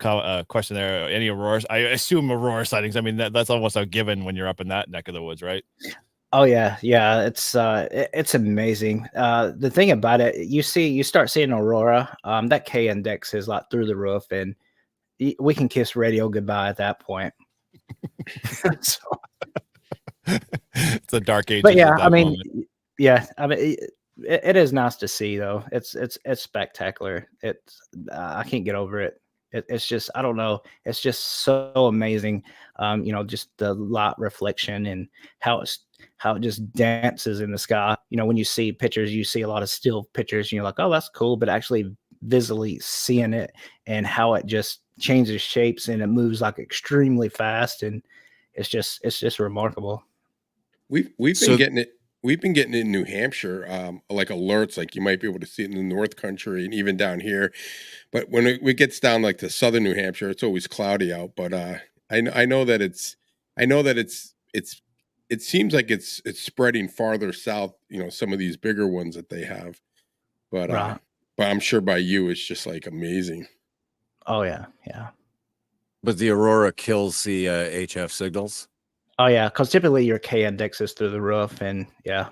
question there. Any auroras? I assume aurora sightings. I mean that's almost a given when you're up in that neck of the woods, right? Oh yeah, yeah. It's amazing. The thing about it, you start seeing aurora. That K index is like through the roof, and we can kiss radio goodbye at that point. So, It's the dark but ages yeah, at I that mean, moment. yeah, I mean, it is nice to see though. It's spectacular. I can't get over it. It's just I don't know. It's just so amazing. Just the light reflection and how it just dances in the sky. When you see pictures, you see a lot of still pictures, and you're like, oh, that's cool. But actually visually seeing it and how it just changes shapes and it moves like extremely fast, and it's just remarkable. We've been So getting it. We've been getting it in New Hampshire, like alerts, like you might be able to see it in the North Country and even down here. But when it gets down like to southern New Hampshire, it's always cloudy out. But I know that it seems like it's spreading farther south. Some of these bigger ones that they have. But Right. but I'm sure by you, it's just like amazing. Oh yeah, yeah. but the aurora kills the HF signals. Oh yeah, because typically your K index is through the roof, and yeah,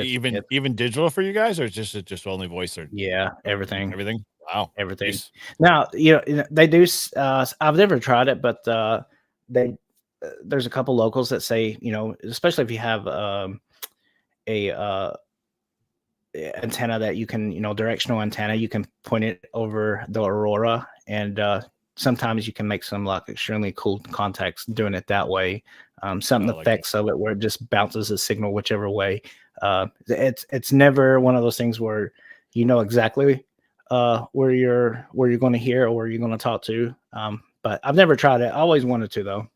Even digital for you guys, or just only voice or yeah, everything, everything? Wow, everything. nice. Now they do. I've never tried it, but they there's a couple locals that say especially if you have a antenna that you can directional antenna, you can point it over the aurora, and sometimes you can make some like extremely cool contacts doing it that way. Some I like it. effects of it where it just bounces a signal whichever way. It's never one of those things where exactly where you're going to hear or where you're going to talk to. But I've never tried it. I always wanted to though.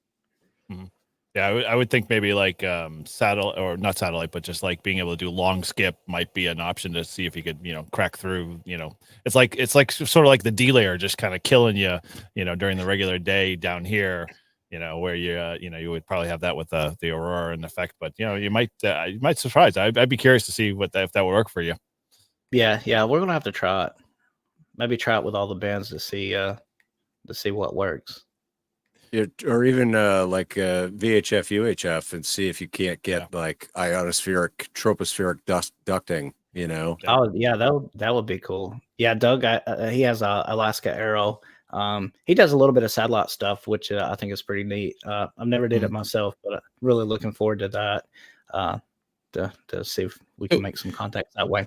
Mhm. Yeah, I would think maybe like satellite, or not satellite, but just like being able to do long skip might be an option to see if you could crack through. It's like sort of like the D layer just kind of killing you during the regular day down here. Where you would probably have that with the aurora and effect, but you might surprise. I'd be curious to see if that would work for you. Yeah, we're gonna have to try it. Maybe try it with all the bands to see what works. Or even like VHF, UHF, and see if you can't get like ionospheric, tropospheric ducting. Yeah. Oh yeah, that would be cool. Yeah, Doug, he has a Alaska Arrow. He does a little bit of satellite stuff, which I think is pretty neat. I've never did it myself, but really looking forward to that. To see if we can make some contacts that way.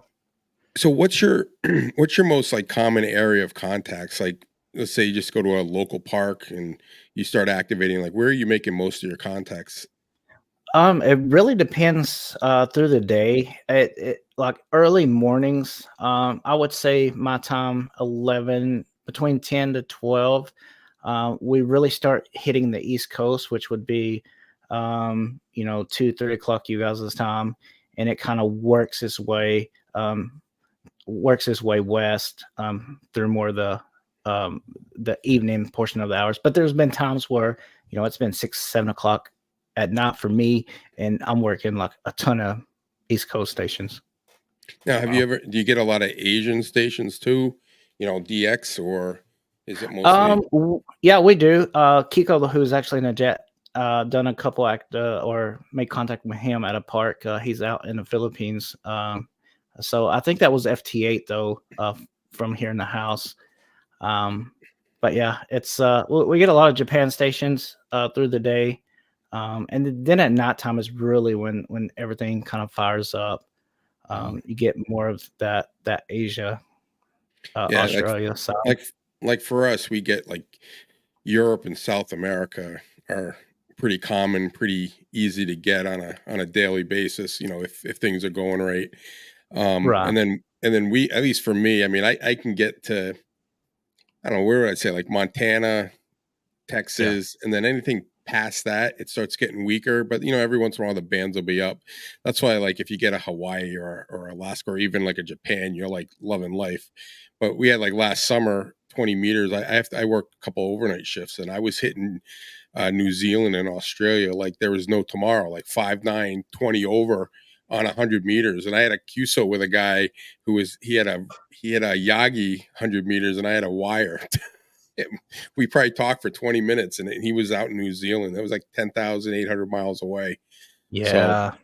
So what's your what's your most like common area of contacts? Like let's say you just go to a local park and you start activating, like where are you making most of your contacts? It really depends through the day. It like early mornings. I would say my time 11 between 10 to 12. We really start hitting the East Coast, which would be 2-3 o'clock you guys' time, and it kind of works its way works his way west through more of the evening portion of the hours. But there's been times where, you know, it's been 6, 7 o'clock at night for me, and I'm working like a ton of East Coast stations. Now, do you get a lot of Asian stations too? You know, DX, or is it mostly? Yeah, we do. Kiko, who's actually in a jet, done a couple or made contact with him at a park. He's out in the Philippines. So I think that was FT8 though, from here in the house. But yeah, it's we get a lot of Japan stations through the day, and then at nighttime is really when everything kind of fires up. You get more of that Asia, Yeah, Australia side. like for us, we get like Europe and South America are pretty common, pretty easy to get on a daily basis. You know, if things are going right. Right. And then we, at least for me, I mean, I can get to, I don't know, where would I say, like Montana, Texas, and then anything past that, it starts getting weaker. But you know, every once in a while the bands will be up. That's why, like, if you get a Hawaii or Alaska or even like a Japan, you're like loving life. But we had like last summer 20 meters. I worked a couple overnight shifts, and I was hitting New Zealand and Australia like there was no tomorrow, like 5'9", 20 over on 100 meters. And I had a QSO with a guy he had a Yagi 100 meters, and I had a wire. We probably talked for 20 minutes, and he was out in New Zealand. That was like 10,800 miles away. Yeah.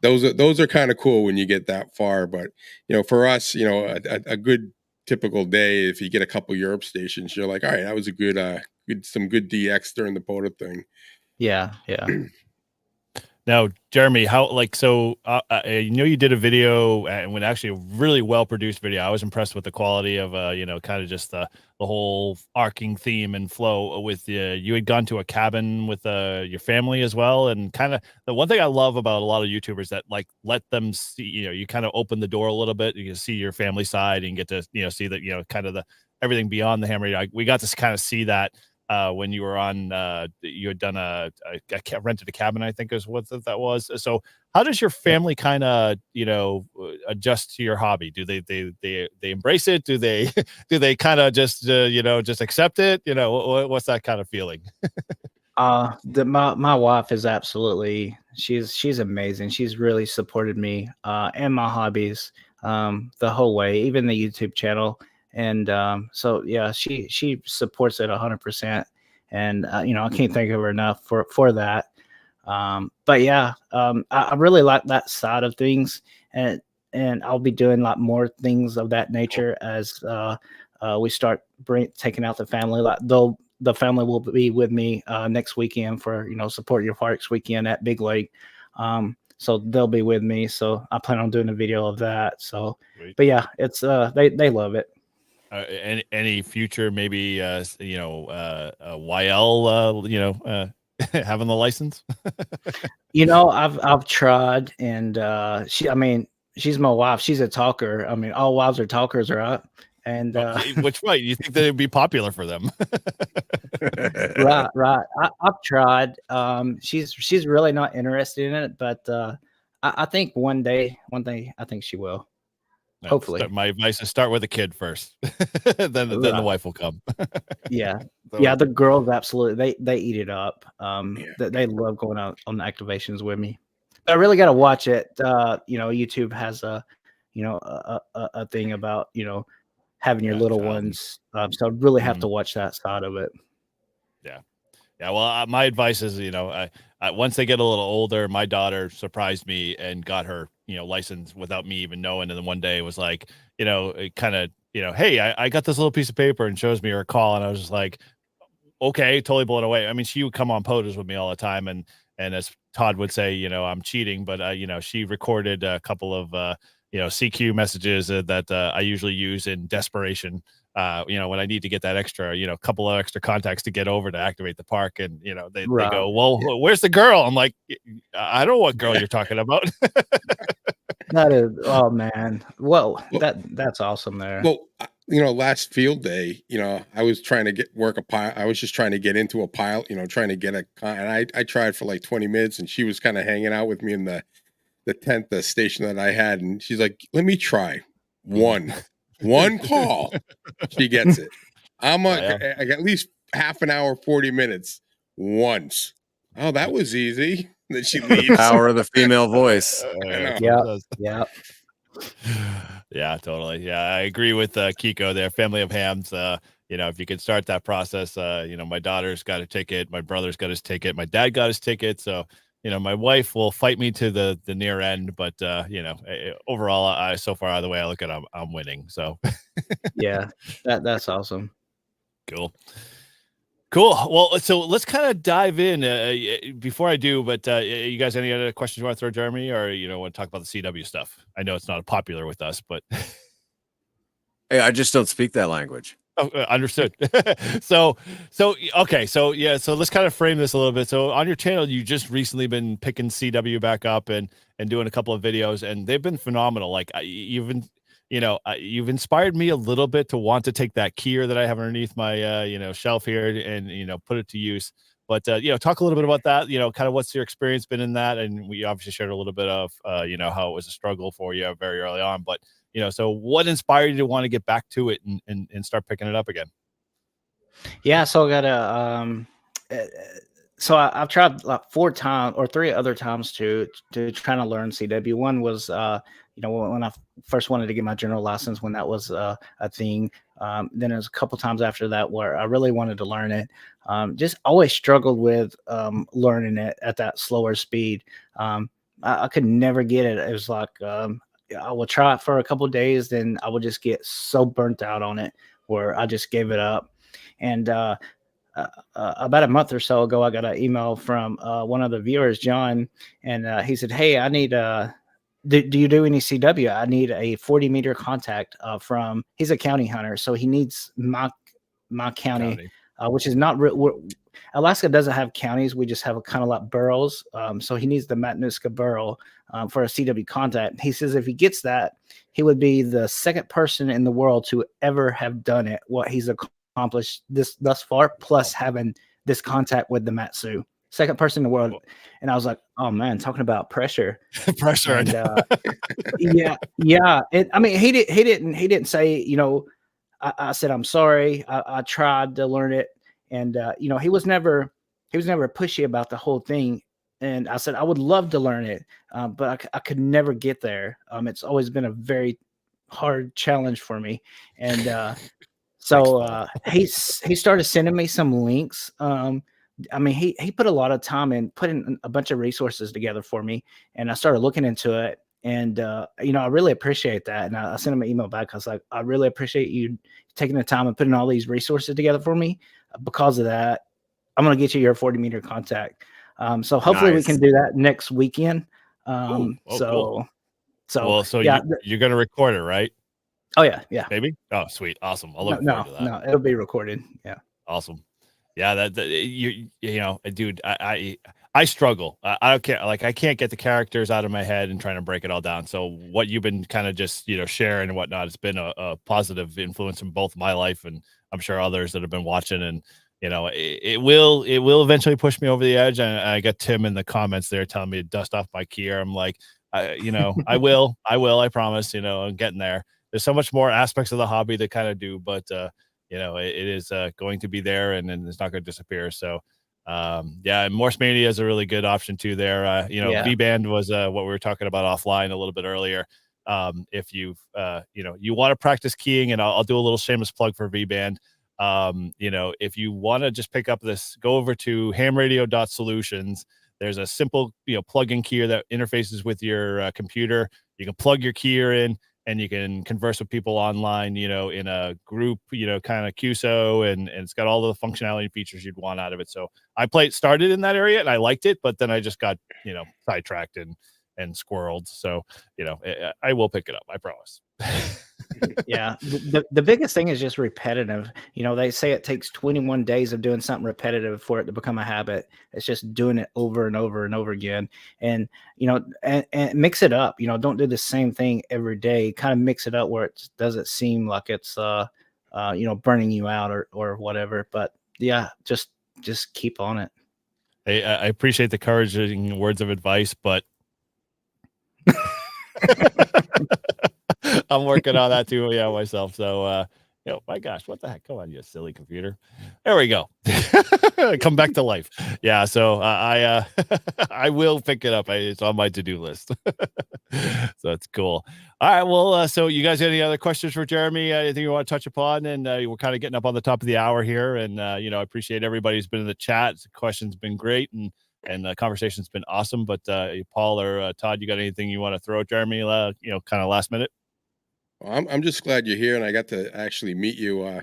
So those are kind of cool when you get that far. But you know, for us, you know, a good typical day, if you get a couple Europe stations, you're like, all right, that was a good some good DX during the POTA thing. Yeah. Now, Jeremy, how, like, so you know, you did a video, and when actually a really well produced video. I was impressed with the quality of you know, kind of just the whole arcing theme and flow with you had gone to a cabin with your family as well. And kind of the one thing I love about a lot of YouTubers that like let them see, you know, you kind of open the door a little bit, you can see your family side and get to, you know, see that, you know, kind of the everything beyond the hammer. We got to kind of see that when you were on, you had done rented a cabin, I think is what that was. So how does your family kind of, you know, adjust to your hobby? Do they embrace it? Do they kind of just, you know, just accept it? You know, what's that kind of feeling? My wife is absolutely, she's amazing. She's really supported me and my hobbies the whole way, even the YouTube channel. And so yeah, she supports it 100%. And you know, I can't thank her enough for that. But yeah, I really like that side of things, and I'll be doing a lot more things of that nature as we start taking out the family. Like the family will be with me next weekend for, you know, Support Your Parks weekend at Big Lake. So they'll be with me. So I plan on doing a video of that. So, but yeah, it's they love it. Any future, maybe you know, YL, you know, having the license? You know, I've tried, and I mean, she's my wife. She's a talker. I mean, all wives are talkers, right? And which way you think that it'd be popular for them? right. I've tried. She's really not interested in it, but I think one day, I think she will. Hopefully. My advice is start with a kid first, then the wife will come. Yeah. So, Yeah, the girls absolutely they eat it up. They love going out on activations with me. I really got to watch it. You know, YouTube has a, you know, a thing about, you know, having your little ones. So I really have to watch that side of it. Yeah. Well, my advice is, you know, once they get a little older, my daughter surprised me and got her, you know, license without me even knowing. And then one day it was like, you know, it kind of, you know, hey, I got this little piece of paper, and shows me her call. And I was just like, okay, totally blown away. I mean, she would come on POTAs with me all the time. And as Todd would say, you know, I'm cheating, but, you know, she recorded a couple of, you know, CQ messages that I usually use in desperation. You know, when I need to get that extra, you know, couple of extra contacts to get over to activate the park. And, you know, they go, well, where's the girl? I'm like, I don't know what girl you're talking about. That is, oh man. Well, that's awesome there. Well, you know, last field day, you know, I was trying to work a pile. I was just trying to get into a pile, you know, trying to get and I tried for like 20 minutes, and she was kind of hanging out with me in the tent, the station that I had. And she's like, let me try. One call, she gets it. I'm like, Yeah. I got at least half an hour, 40 minutes once. Oh, that was easy. Then she leaves. Power of the female voice. That's know. what it says. Yeah. Yeah, totally. Yeah, I agree with Kiko there. Family of hams. If you could start that process, my daughter's got a ticket, my brother's got his ticket, my dad got his ticket. So, my wife will fight me to the near end, but overall, so far out of the way I look at, I'm winning. So Yeah. That's awesome. cool. Well, so let's kind of dive in before I do, but you guys, any other questions you want to throw Jeremy, or, want to talk about the CW stuff? I know it's not popular with us, but Hey, I just don't speak that language. oh, understood. Okay. So let's kind of frame this a little bit. So on your channel, you just recently been picking CW back up and doing a couple of videos, and they've been phenomenal. Like you've inspired me a little bit to want to take that keyer that I have underneath my, shelf here and, put it to use. But, talk a little bit about that, kind of what's your experience been in that. And we obviously shared a little bit of, how it was a struggle for you very early on, but, so what inspired you to want to get back to it and start picking it up again? Yeah, so I got I've tried like 4 times or 3 other times to try to learn CW. One was when I first wanted to get my general license, when that was a thing. Then there's a couple times after that where I really wanted to learn it. Just always struggled with learning it at that slower speed. I could never get it. It was like I would try it for a couple of days, then I would just get so burnt out on it where I just gave it up. And about a month or so ago, I got an email from one of the viewers, John, and he said, "Hey, I need do you do any CW? I need a 40-meter contact from." He's a county hunter, so he needs my county. Which is not Alaska doesn't have counties. We just have a kind of like boroughs. So he needs the Matanuska borough for a CW contact. He says if he gets that, he would be the second person in the world to ever have done it. What he's accomplished thus far, plus having this contact with the Matsu. Second person in the world. And I was like, oh man, talking about pressure. Pressure. And, yeah. He didn't say, I said, I'm sorry. I tried to learn it. And, he was never pushy about the whole thing. And I said, I would love to learn it. But I could never get there. It's always been a very hard challenge for me. And, so he started sending me some links. He put a lot of time in putting a bunch of resources together for me. And I started looking into it. And, I really appreciate that. And I sent him an email back. I was like, I really appreciate you taking the time and putting all these resources together for me. Because of that, I'm going to get you your 40-meter contact. So hopefully we can do that next weekend. Cool. So yeah, you're going to record it, right? Oh yeah. Yeah. Maybe. Oh, sweet. Awesome. I'll look forward to that. No, it'll be recorded. Yeah. Awesome. Yeah, dude, I struggle. I don't care. Like I can't get the characters out of my head and trying to break it all down. So what you've been kind of just, sharing and whatnot, it's been a positive influence in both my life and I'm sure others that have been watching. And, it will eventually push me over the edge. And I got Tim in the comments there telling me to dust off my keyer. I'm like, I will, I promise, I'm getting there. There's so much more aspects of the hobby to kind of do, but, it is going to be there and it's not going to disappear. So, and Morse Mania is a really good option too there. V-Band was what we were talking about offline a little bit earlier. If you've, you want to practice keying, and I'll do a little shameless plug for V-Band. If you want to just pick up this, go over to hamradio.solutions. There's a simple, plug-in keyer that interfaces with your computer. You can plug your keyer in and you can converse with people online, in a group, kind of QSO, and it's got all the functionality and features you'd want out of it. So I started in that area and I liked it, but then I just got, sidetracked and squirreled. So, I will pick it up. I promise. Yeah. The biggest thing is just repetitive. They say it takes 21 days of doing something repetitive for it to become a habit. It's just doing it over and over and over again. And, and mix it up, don't do the same thing every day. Kind of mix it up where it doesn't seem like it's, burning you out or whatever. But yeah, just keep on it. Hey, I appreciate the encouraging words of advice, but I'm working on that too, yeah, myself. So, my gosh, what the heck? Come on, you silly computer. There we go. Come back to life. Yeah, so I will pick it up. It's on my to-do list. So that's cool. All right, well, so you guys got any other questions for Jeremy? Anything you want to touch upon? And we're kind of getting up on the top of the hour here, and I appreciate everybody who's been in the chat. The questions been great, and the conversation's been awesome. But Paul or Todd, you got anything you want to throw at Jeremy? Kind of last minute. Well, I'm just glad you're here, and I got to actually meet you,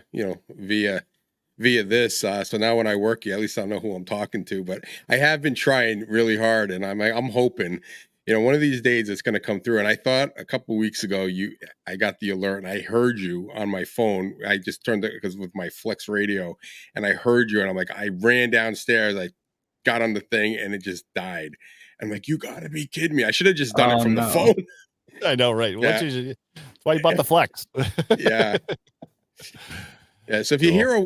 via this. So now when I work you, at least I know who I'm talking to. But I have been trying really hard, and I'm hoping, one of these days it's going to come through. And I thought a couple weeks ago, I got the alert, and I heard you on my phone. I just turned it because with my Flex radio, and I heard you, and I'm like, I ran downstairs, I got on the thing, and it just died. I'm like, you got to be kidding me! I should have just done it from the phone. I know, right? Yeah. That's why you bought the Flex. Yeah. Yeah. So if you hear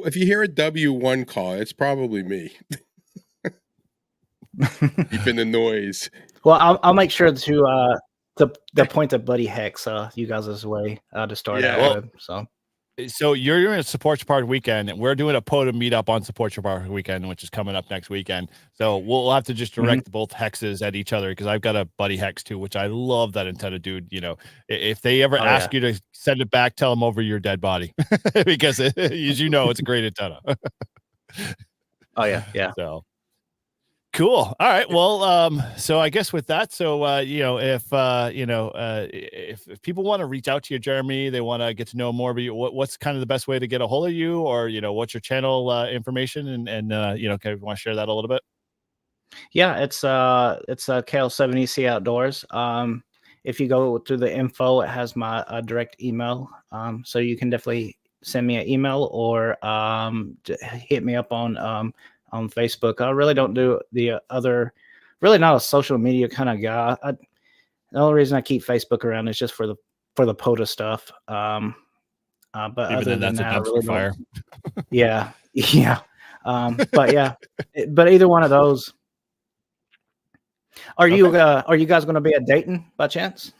a W1 call, it's probably me. Keeping the noise. Well, I'll make sure to point to Buddy Hex you guys' way to start out with. So you're doing a Support Your Park weekend, and we're doing a POTA meetup on Support Your Park weekend, which is coming up next weekend. So we'll have to just direct both hexes at each other, because I've got a buddy hex too, which I love that antenna, dude. If they ever ask you to send it back, tell them over your dead body, because as it's a great antenna. Oh yeah. So cool. All right. Well, so I guess with that, if people want to reach out to you, Jeremy, they want to get to know more about you, what's kind of the best way to get a hold of you, or, what's your channel information, and kind of want to share that a little bit? Yeah, it's KL7EC Outdoors. If you go through the info, it has my direct email. So you can definitely send me an email or hit me up on Facebook. I really don't do the other, really not a social media kind of guy. The only reason I keep Facebook around is just for the POTA stuff. But even other than that, I really fire. Yeah. But yeah, but either one of those. Are you guys going to be at Dayton by chance?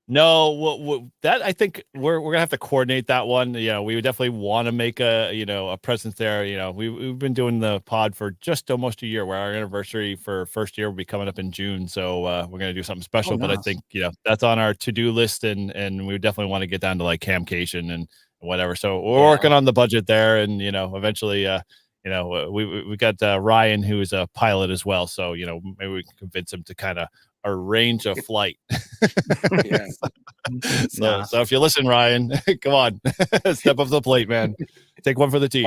No, that I think we're gonna have to coordinate that one. We would definitely want to make a presence there. We've been doing the pod for just almost a year, where our anniversary for first year will be coming up in June. So we're gonna do something special. Oh, nice. But I think that's on our to-do list, and we would definitely want to get down to like Camcation and whatever. So we're working on the budget there, and eventually we got Ryan, who is a pilot as well. So maybe we can convince him to kind of arrange a flight. So if you listen, Ryan, come on, step up to the plate, man. Take one for the team.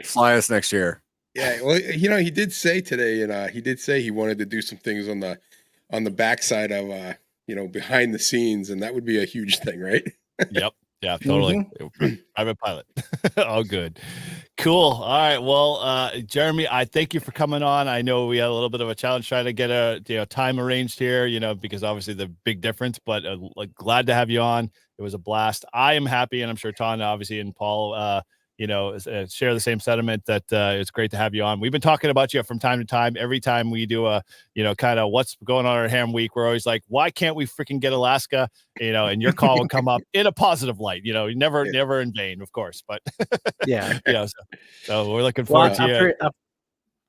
Fly us next year. Yeah, well, he did say today, and he did say he wanted to do some things on the backside of behind the scenes, and that would be a huge thing, right? Yep. Yeah, totally. Private pilot. All good. Cool. All right. Well, Jeremy, I thank you for coming on. I know we had a little bit of a challenge trying to get a time arranged here, because obviously the big difference, but glad to have you on. It was a blast. I am happy, and I'm sure Ton, obviously, and Paul, share the same sentiment that it's great to have you on. We've been talking about you from time to time. Every time we do a, kind of what's going on at Ham Week, we're always like, why can't we freaking get Alaska? And your call will come up in a positive light. Never in vain, of course. But yeah, so we're looking forward to you.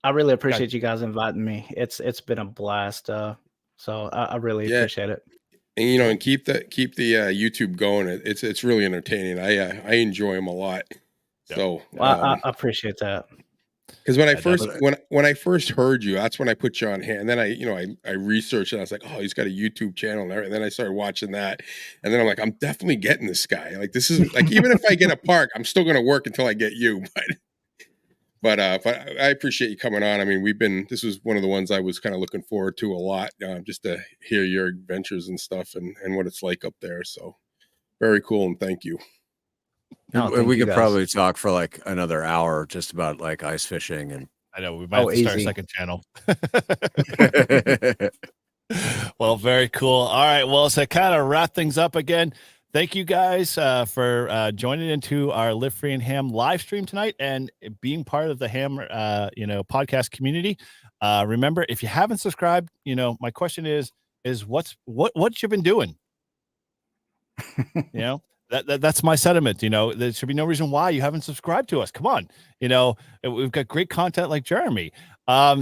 I really appreciate you guys inviting me. It's been a blast. So I really appreciate it. And and keep the YouTube going. It's really entertaining. I enjoy them a lot. So I appreciate that. Because when I first heard you, that's when I put you on hand. And then I researched it. I was like, oh, he's got a YouTube channel and everything. And then I started watching that, and then I'm like, I'm definitely getting this guy. Like, this is like, even if I get a park, I'm still gonna work until I get you. But I appreciate you coming on. I mean, this was one of the ones I was kind of looking forward to a lot, just to hear your adventures and stuff and what it's like up there. So very cool, and thank you. No, we could probably talk for like another hour just about like ice fishing, and I know we might have to start a second channel. Well, very cool. All right. Well, so kind of wrap things up again. Thank you guys for joining into our Live Free and Ham live stream tonight and being part of the Ham, podcast community. Remember, if you haven't subscribed, my question is what you been doing? You know, that's my sentiment. You know, there should be no reason why you haven't subscribed to us. Come on, you know, we've got great content like Jeremy.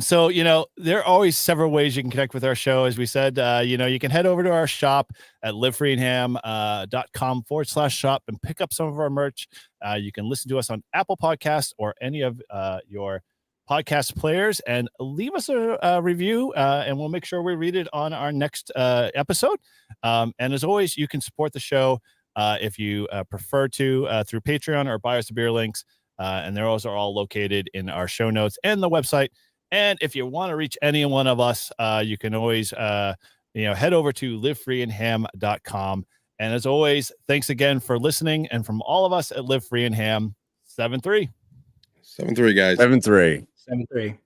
So, you know, there are always several ways you can connect with our show. As we said, you know, you can head over to our shop at livefreeandham.com/shop and pick up some of our merch. You can listen to us on Apple Podcasts or any of your podcast players and leave us a review, and we'll make sure we read it on our next episode. And as always, you can support the show if you prefer to through Patreon or buy us a beer links. And those are all located in our show notes and the website. And if you want to reach any one of us, you can always, you know, head over to livefreeandham.com. And as always, thanks again for listening. And from all of us at Live Free and Ham, 7-3. 7-3, guys. 7-3. 7-3.